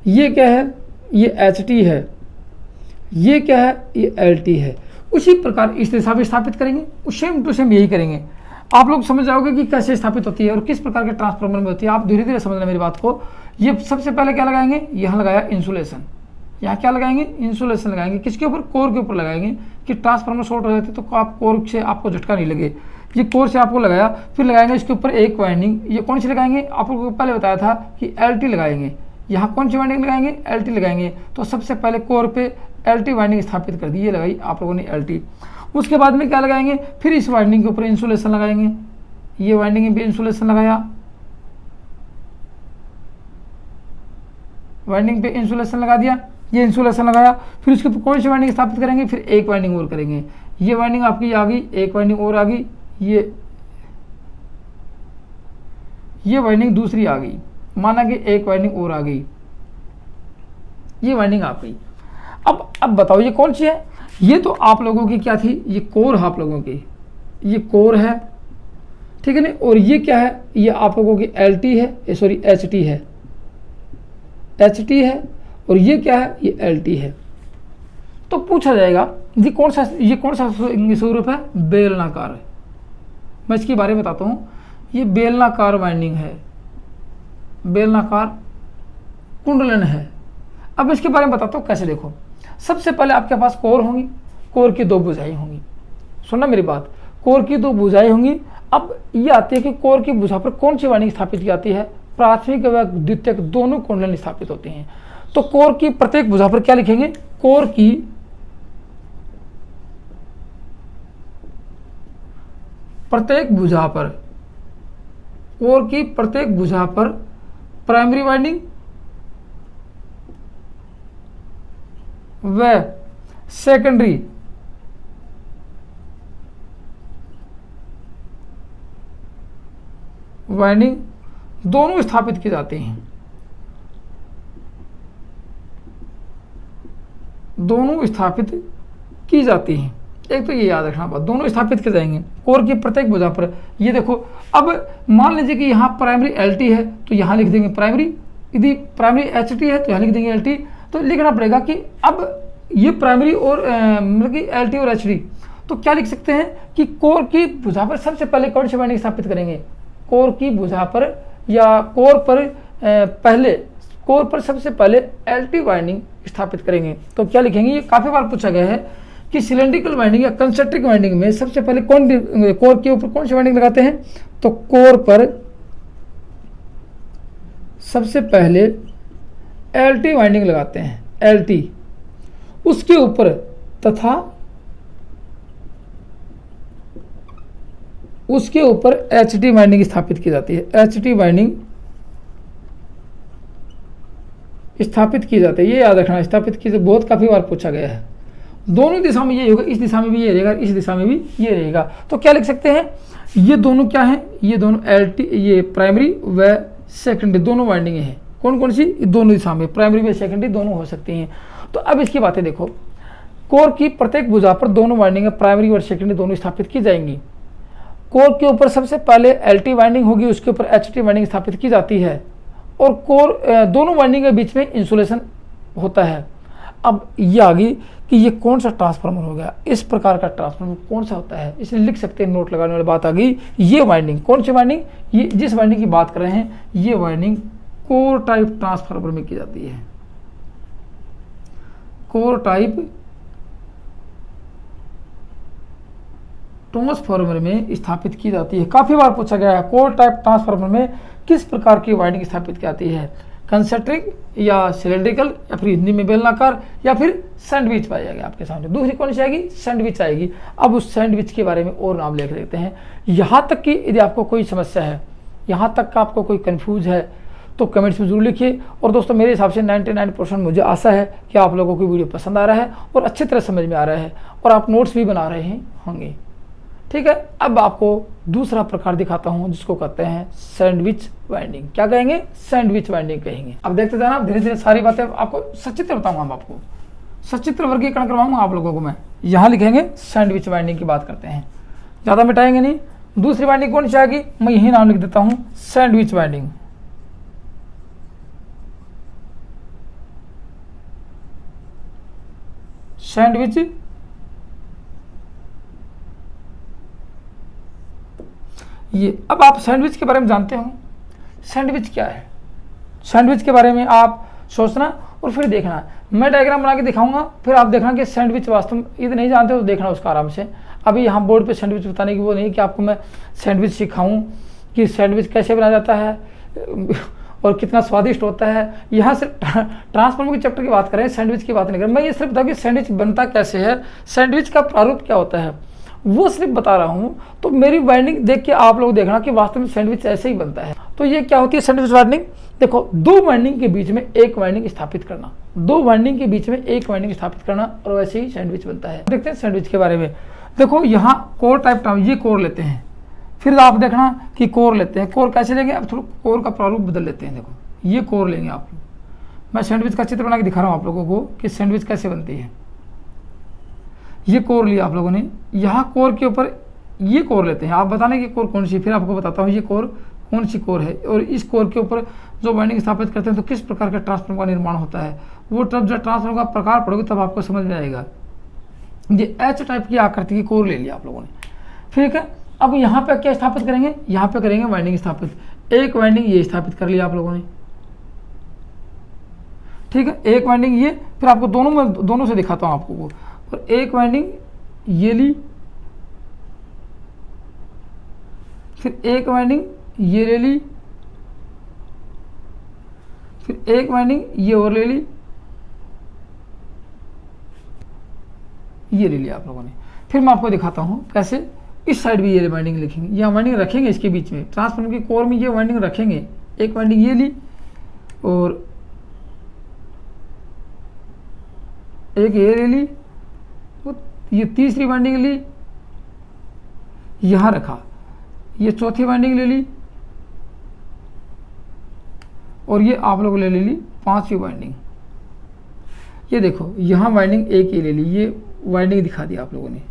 ये क्या है, ये HT है, ये क्या है, ये LT है। उसी प्रकार इस दिशा में स्थापित करेंगे, सेम टू सेम यही करेंगे। आप लोग समझ जाओगे कि कैसे स्थापित होती है और किस प्रकार के ट्रांसफार्मर में होती है। आप धीरे धीरे समझना मेरी बात को। ये सबसे पहले क्या लगाएंगे, यहाँ लगाया इंसुलेशन, यहाँ क्या लगाएंगे, इंसुलेशन लगाएंगे, किसके ऊपर, कोर के ऊपर लगाएंगे कि ट्रांसफार्मर शॉर्ट हो जाते तो आप कोर से आपको झटका नहीं लगे। ये कोर से आपको लगाया, फिर लगाएंगे इसके ऊपर एक वाइंडिंग, ये कौन सी लगाएंगे, आप लोगों को पहले बताया था कि LT लगाएंगे। यहाँ कौन सी वाइंडिंग लगाएंगे, LT लगाएंगे। तो सबसे पहले कोर पे LT वाइंडिंग स्थापित कर दी, ये लगाई आप लोगों ने LT। उसके बाद में क्या लगाएंगे, फिर इस वाइंडिंग के ऊपर इंसुलेशन लगाएंगे, ये वाइंडिंग पे इंसुलेशन लगाया, वाइंडिंग पे इंसुलेशन लगा दिया, ये इंसुलेशन लगाया। फिर उसके ऊपर कौन सी वाइंडिंग स्थापित करेंगे, फिर एक वाइंडिंग और करेंगे। ये वाइंडिंग आपकी आ गई, एक वाइंडिंग और आ गई, ये वाइंडिंग दूसरी आ गई, माना कि एक वाइंडिंग और आ गई, ये वाइंडिंग आ गई। अब बताओ ये कौन सी है, ये तो आप लोगों की क्या थी, ये कोर है आप लोगों की, ये कोर है, ठीक है ना। और ये क्या है, ये आप लोगों की LT है, सॉरी HT है, HT है। और ये क्या है, ये LT है। तो पूछा जाएगा ये कौन सा स्वरूप है, बेलनाकार है। मैं इसके बारे में बताता हूँ, ये बेलनाकार वाइंडिंग है, बेलनाकार कुंडलन है। अब इसके बारे में बताता हूँ कैसे। देखो सबसे पहले आपके पास कोर होंगी, कोर की दो भुजाएं होंगी, सुनना मेरी बात, कोर की दो भुजाएं होंगी। अब ये आती है कि कोर की भुजा पर कौन सी वाइंडिंग स्थापित की जाती है, प्राथमिक व द्वितीयक दोनों कुंडलन स्थापित होते हैं। तो कोर की प्रत्येक भुजा पर क्या लिखेंगे, कोर की प्रत्येक भुजा पर, कोर की प्रत्येक भुजा पर प्राइमरी वाइंडिंग व सेकेंडरी वाइंडिंग दोनों स्थापित की जाती हैं, दोनों स्थापित की जाती हैं। एक तो ये याद रखना बात, दोनों स्थापित किए जाएंगे कोर की प्रत्येक भुजा पर। ये देखो, अब मान लीजिए कि यहाँ प्राइमरी LT है तो यहाँ लिख देंगे प्राइमरी, यदि प्राइमरी HT है तो यहाँ लिख देंगे LT। तो लिखना पड़ेगा कि अब ये प्राइमरी और मतलब कि LT और HT, तो क्या लिख सकते हैं कि कोर की भुजा पर सबसे पहले कौन सी वाइंडिंग स्थापित करेंगे, कोर की भुजा पर या कोर पर पहले, कोर पर सबसे पहले LT वाइंडिंग स्थापित करेंगे। तो क्या लिखेंगे, ये काफ़ी बार पूछा गया है कि सिलेंड्रिकल वाइंडिंग या कंसेंट्रिक वाइंडिंग में सबसे पहले कोर के ऊपर कौन सी वाइंडिंग लगाते हैं, तो कोर पर सबसे पहले LT वाइंडिंग लगाते हैं, LT, उसके ऊपर तथा उसके ऊपर HT वाइंडिंग स्थापित की जाती है, HT वाइंडिंग स्थापित की जाती है। ये याद रखना, स्थापित की बहुत काफ़ी बार पूछा गया है। दोनों दिशा में ये होगा, इस दिशा में भी ये रहेगा, इस दिशा में भी ये रहेगा। तो क्या लिख सकते हैं, ये दोनों क्या हैं, ये दोनों LT, ये प्राइमरी व सेकेंडरी दोनों वाइंडिंग हैं। कौन कौन सी, दोनों दिशा में प्राइमरी व सेकेंडरी दोनों हो सकती हैं। तो अब इसकी बातें देखो, कोर की प्रत्येक भुजा पर दोनों वाइंडिंग प्राइमरी और सेकेंडरी दोनों स्थापित की जाएंगी। कोर के ऊपर सबसे पहले LT वाइंडिंग होगी, उसके ऊपर HT वाइंडिंग स्थापित की जाती है और कोर दोनों वाइंडिंग के बीच में इंसुलेशन होता है। अब ये आ गई कि ये कौन सा ट्रांसफार्मर हो गया, इस प्रकार का ट्रांसफार्मर कौन सा होता है, इसलिए लिख सकते हैं, नोट लगाने वाली बात आ गई। ये वाइंडिंग, कौन सी वाइंडिंग, ये जिस वाइंडिंग की बात कर रहे हैं, ये वाइंडिंग कोर टाइप ट्रांसफार्मर में की जाती है। कोर टाइप ट्रांसफार्मर में स्थापित की जाती है। काफी बार पूछा गया है, कोर टाइप ट्रांसफार्मर में किस प्रकार की वाइंडिंग स्थापित की जाती है, कंसेंट्रिक या सिलेंड्रिकल, या फिर हिंदी में बेलनाकार, या फिर सैंडविच पाई जाएगी आपके सामने। दूसरी कौन सी आएगी, सैंडविच आएगी। अब उस सैंडविच के बारे में और नाम लिख लेते हैं। यहाँ तक कि यदि आपको कोई समस्या है, यहाँ तक का आपको कोई कंफ्यूज है, तो कमेंट्स में जरूर लिखिए। और दोस्तों मेरे हिसाब से 99% मुझे आशा है कि आप लोगों को वीडियो पसंद आ रहा है और अच्छी तरह समझ में आ रहा है, और आप नोट्स भी बना रहे होंगे। ठीक है, अब आपको दूसरा प्रकार दिखाता हूं जिसको कहते हैं सैंडविच वाइंडिंग। क्या कहेंगे, सैंडविच वाइंडिंग कहेंगे। अब देखते जाना, धीरे धीरे सारी बातें आपको सचित्र बताऊंगा, हम आपको सचित्र वर्गीकरण करवाऊंगा आप लोगों को मैं। यहाँ लिखेंगे सैंडविच वाइंडिंग की बात करते हैं, ज़्यादा मिटाएंगे नहीं। दूसरी वाइंडिंग कौन सी आएगी, मैं यही नाम लिख देता हूँ, सैंडविच वाइंडिंग। सैंडविच ये, अब आप सैंडविच के बारे में जानते हो, सैंडविच क्या है, सैंडविच के बारे में आप सोचना और फिर देखना। मैं डायग्राम बना के दिखाऊंगा, फिर आप देखना कि सैंडविच वास्तव में यदि नहीं जानते हो तो देखना उसका आराम से। अभी यहाँ बोर्ड पे सैंडविच बताने की वो नहीं कि आपको मैं सैंडविच सिखाऊं कि सैंडविच कैसे बनाया जाता है और कितना स्वादिष्ट होता है। यहाँ सिर्फ ट्रांसफार्मर के चैप्टर की बात करें, सैंडविच की बात नहीं करें। मैं ये सिर्फ बताऊँ कि सैंडविच बनता कैसे है, सैंडविच का प्रारूप क्या होता है, वो सिर्फ बता रहा हूँ। तो मेरी वाइंडिंग देख के आप लोग देखना कि वास्तव में सैंडविच ऐसे ही बनता है। तो ये क्या होती है सैंडविच वाइंडिंग, देखो दो वाइंडिंग के बीच में एक वाइंडिंग स्थापित करना, दो वाइंडिंग के बीच में एक वाइंडिंग स्थापित करना, और वैसे ही सैंडविच बनता है। देखते हैं सैंडविच के बारे में। देखो यहाँ कोर टाइप, ये कोर लेते हैं, फिर आप देखना कि कोर लेते हैं। कोर कैसे लेंगे, अब थोड़ा कोर का प्रारूप बदल लेते हैं। देखो ये कोर लेंगे आप लोग, मैं सैंडविच का चित्र बना के दिखा रहा हूँ आप लोगों को कि सैंडविच कैसे बनती है। ये कोर लिया आप लोगों ने, यहाँ कोर के ऊपर ये कोर लेते हैं। आप बताने की कोर कौन सी, फिर आपको बताता हूँ ये कोर कौन सी कोर है, और इस कोर के ऊपर जो वाइंडिंग स्थापित करते हैं तो किस प्रकार के ट्रांसफार्मर का निर्माण होता है। वो तब जब ट्रांसफार्मर का प्रकार पढ़ोगे तब आपको समझ में आएगा। ये एच टाइप की आकृति की कोर ले लिया आप लोगों ने, ठीक है। अब यहाँ पे क्या स्थापित करेंगे, यहाँ पे करेंगे वाइंडिंग स्थापित। एक वाइंडिंग ये स्थापित कर लिया आप लोगों ने, ठीक है। एक वाइंडिंग ये, फिर आपको दोनों से दिखाता हूँ आपको वो। और एक वाइंडिंग ये ली, फिर एक वाइंडिंग ये ले ली, फिर एक वाइंडिंग ये और ले ली, ये ले लिया आप लोगों ने। फिर मैं आपको दिखाता हूँ कैसे। इस साइड भी ये वाइंडिंग लिखेंगे, यह वाइंडिंग रखेंगे इसके बीच में, ट्रांसफार्मर की कोर में ये वाइंडिंग रखेंगे। एक वाइंडिंग ये ली और एक ये ले ली, ये तीसरी वाइंडिंग ली, यहां रखा, ये चौथी वाइंडिंग ले ली, और ये आप लोग ले ली पांचवी वाइंडिंग। ये देखो यहाँ वाइंडिंग एक ये ले ली, ये वाइंडिंग दिखा दी आप लोगों ने।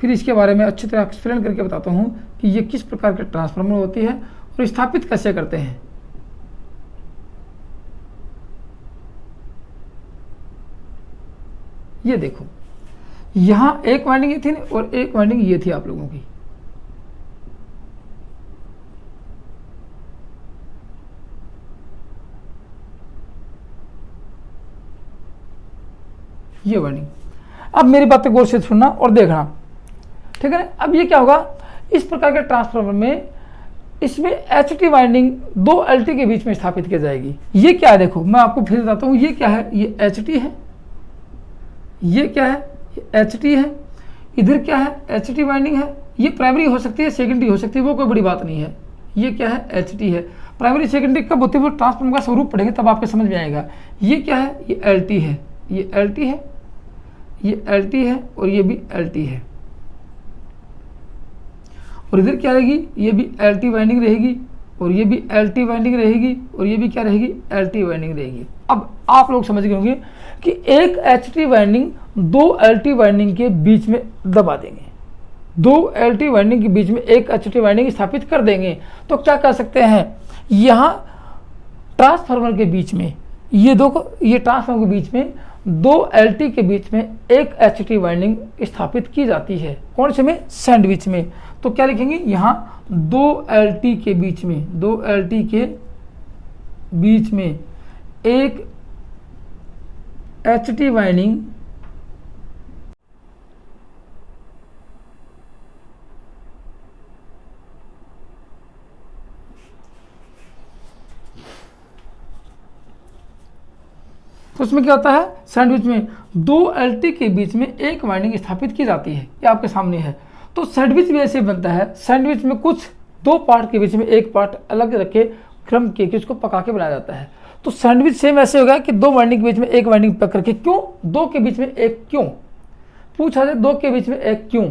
फिर इसके बारे में अच्छी तरह एक्सप्लेन करके बताता हूँ कि ये किस प्रकार के ट्रांसफार्मर होती है और स्थापित कैसे करते हैं। ये देखो यहाँ एक वाइंडिंग ये थी और एक वाइंडिंग ये थी आप लोगों की। ये वाइंडिंग, अब मेरी बातें गौर से सुनना और देखना, ठीक है ना। अब ये क्या होगा, इस प्रकार के ट्रांसफार्मर में इसमें एचटी वाइंडिंग दो एलटी के बीच में स्थापित की जाएगी। ये क्या है, देखो मैं आपको फिर बताता हूँ। ये क्या है, ये एचटी है, ये क्या है, ये एचटी है। इधर क्या है, एचटी वाइंडिंग है। ये प्राइमरी हो सकती है, सेकेंडरी हो सकती है, वो कोई बड़ी बात नहीं है। ये क्या है, एचटी है। प्राइमरी सेकेंडरी कब होती है, वो ट्रांसफार्मर का स्वरूप पढ़ेंगे तब आपको समझ में आएगा। ये क्या है, ये एलटी है, ये एलटी है, ये एलटी है, और ये भी एलटी है। और इधर क्या रहेगी, ये भी एलटी वाइंडिंग रहेगी, और ये भी एलटी वाइंडिंग रहेगी, और ये भी क्या रहेगी, एलटी वाइंडिंग रहेगी। अब आप लोग समझ गए होंगे कि एक एचटी वाइंडिंग दो एलटी वाइंडिंग के बीच में दबा देंगे, दो एलटी वाइंडिंग के बीच में एक एचटी वाइंडिंग स्थापित कर देंगे। तो क्या कर सकते हैं, यहाँ ट्रांसफार्मर के बीच में ये दो, ये ट्रांसफार्मर के बीच में दो LT के बीच में एक HT वाइंडिंग स्थापित की जाती है। कौन से में? सैंडविच में। तो क्या लिखेंगे यहाँ, 2 LT के बीच में, 2 LT के बीच में एक HT वाइंडिंग तो उसमें क्या होता है, सैंडविच में 2 LT के बीच में एक वाइंडिंग स्थापित की जाती है। ये आपके सामने है। तो सैंडविच भी ऐसे बनता है। सैंडविच में कुछ 2 पार्ट के बीच में एक पार्ट अलग रखे क्रम के उसको पका के बनाया जाता है। तो सैंडविच सेम ऐसे होगा कि 2 वाइंडिंग के बीच में एक वाइंडिंग पक रखे। क्यों 2 के बीच में एक? क्यों पूछा जाए 2 के बीच में एक क्यों?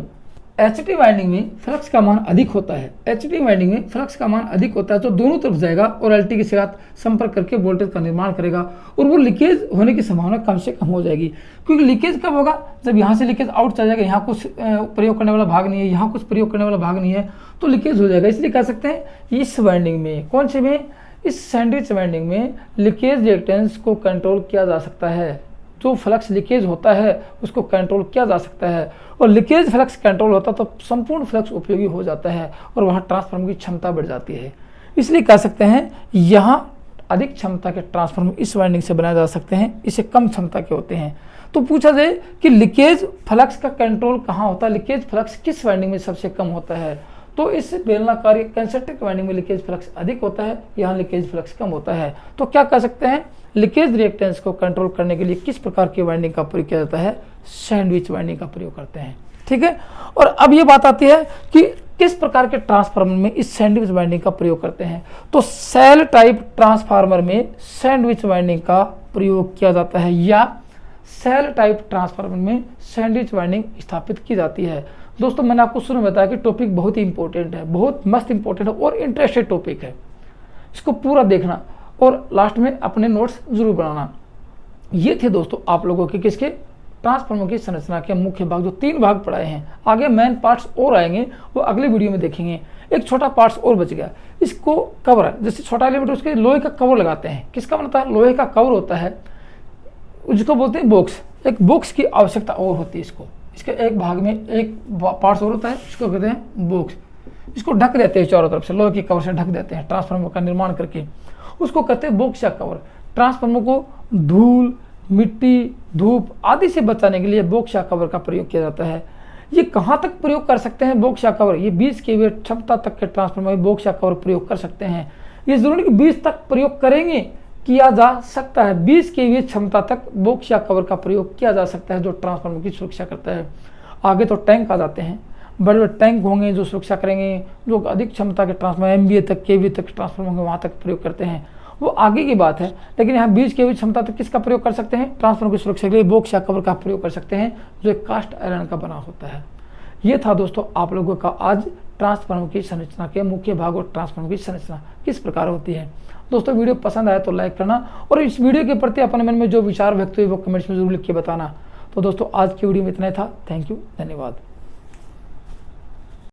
HT वाइंडिंग में फ्लक्स का मान अधिक होता है। HT वाइंडिंग में फ्लक्स का मान अधिक होता है तो दोनों तरफ जाएगा और LT के साथ संपर्क करके वोल्टेज का निर्माण करेगा और वो लीकेज होने की संभावना कम से कम हो जाएगी। क्योंकि लीकेज कब होगा? जब यहाँ से लीकेज आउट चला जाएगा, यहाँ कुछ प्रयोग करने वाला भाग नहीं है, यहाँ कुछ प्रयोग करने वाला भाग नहीं है, तो लीकेज हो जाएगा। इसलिए कह सकते हैं इस वाइंडिंग में, कौन से में? इस सैंडविच वाइंडिंग में लीकेज रिएक्टेंस को कंट्रोल किया जा सकता है। जो फ्लक्स लीकेज होता है उसको कंट्रोल किया जा सकता है और लीकेज फ्लक्स कंट्रोल होता तो संपूर्ण फ्लक्स उपयोगी हो जाता है और वहाँ ट्रांसफार्मर की क्षमता बढ़ जाती है। इसलिए कह सकते हैं यहाँ अधिक क्षमता के ट्रांसफार्मर इस वाइंडिंग से बनाए जा सकते हैं, इसे कम क्षमता के होते हैं। तो पूछा जाए कि लीकेज फ्लक्स का कंट्रोल कहाँ होता है, लीकेज फ्लक्स किस वाइंडिंग में सबसे कम होता है? तो इस बेलनाकारी कंसेंट्रिक वाइंडिंग में लीकेज फ्लक्स अधिक होता है, यहाँ लीकेज फ्लक्स कम होता है। तो क्या कह सकते हैं, लीकेज रिएक्टेंस को कंट्रोल करने के लिए किस प्रकार की वाइंडिंग का प्रयोग किया जाता है? सैंडविच वाइंडिंग का प्रयोग करते हैं। ठीक है। और अब ये बात आती है कि किस प्रकार के ट्रांसफार्मर में इस सैंडविच वाइंडिंग का प्रयोग करते हैं। तो सेल टाइप ट्रांसफार्मर में सैंडविच वाइंडिंग का प्रयोग किया जाता है या सेल टाइप ट्रांसफार्मर में सैंडविच वाइंडिंग स्थापित की जाती है। दोस्तों मैंने आपको शुरू में बताया कि टॉपिक बहुत ही इंपॉर्टेंट है, बहुत मस्त इंपॉर्टेंट है और इंटरेस्टेड टॉपिक है। इसको पूरा देखना और लास्ट में अपने नोट्स जरूर बनाना। ये थे दोस्तों आप लोगों के किसके? ट्रांसफार्मर की संरचना के मुख्य भाग, जो 3 भाग पढ़ाए हैं। आगे मेन पार्ट्स और आएंगे, वो अगले वीडियो में देखेंगे। एक छोटा पार्ट्स और बच गया, इसको कवर, जैसे छोटा एलिमेंट उसके लोहे का कवर लगाते हैं। किसका बनता है? लोहे का कवर होता है, जिसको बोलते हैं बॉक्स। एक बॉक्स की आवश्यकता और होती है इसको। इसके एक भाग में एक पार्ट्स और होता है, इसको कहते हैं बॉक्स। इसको ढक देते हैं चारों तरफ से, लोहे के कवर से ढक देते हैं ट्रांसफार्मर का निर्माण करके, उसको कहते हैं बॉक्स या कवर। ट्रांसफार्मर को धूल, मिट्टी, धूप आदि से बचाने के लिए बॉक्स या कवर का प्रयोग किया जाता है। ये कहाँ तक प्रयोग कर सकते हैं बॉक्स या कवर? ये 20 kVA क्षमता तक के ट्रांसफार्मर में बॉक्स या कवर प्रयोग कर सकते हैं। ये जरूरी कि 20 तक प्रयोग करेंगे, किया जा सकता है। 20 kVA क्षमता तक बॉक्स या कवर का प्रयोग किया जा सकता है, जो ट्रांसफार्मर की सुरक्षा करता है। आगे तो टैंक आ जाते हैं, बड़े बड़े टैंक होंगे जो सुरक्षा करेंगे, जो अधिक क्षमता के ट्रांसफार्मर MVA तक, KVA तक ट्रांसफार्मर होंगे, वहाँ तक प्रयोग करते हैं, वो आगे की बात है। लेकिन यहाँ 20 kVA क्षमता तक किसका प्रयोग कर सकते हैं? ट्रांसफार्मर की सुरक्षा के लिए बॉक्स या कवर का प्रयोग कर सकते हैं, जो एक कास्ट आयरन का बना होता है। ये था दोस्तों आप लोगों का आज ट्रांसफार्मर की संरचना के मुख्य भाग और ट्रांसफार्मर की संरचना किस प्रकार होती है। दोस्तों वीडियो पसंद आया तो लाइक करना और इस वीडियो के प्रति अपने मन में जो विचार व्यक्त हुए वो कमेंट्स में जरूर लिख के बताना। तो दोस्तों आज की वीडियो में इतना ही था। थैंक यू, धन्यवाद।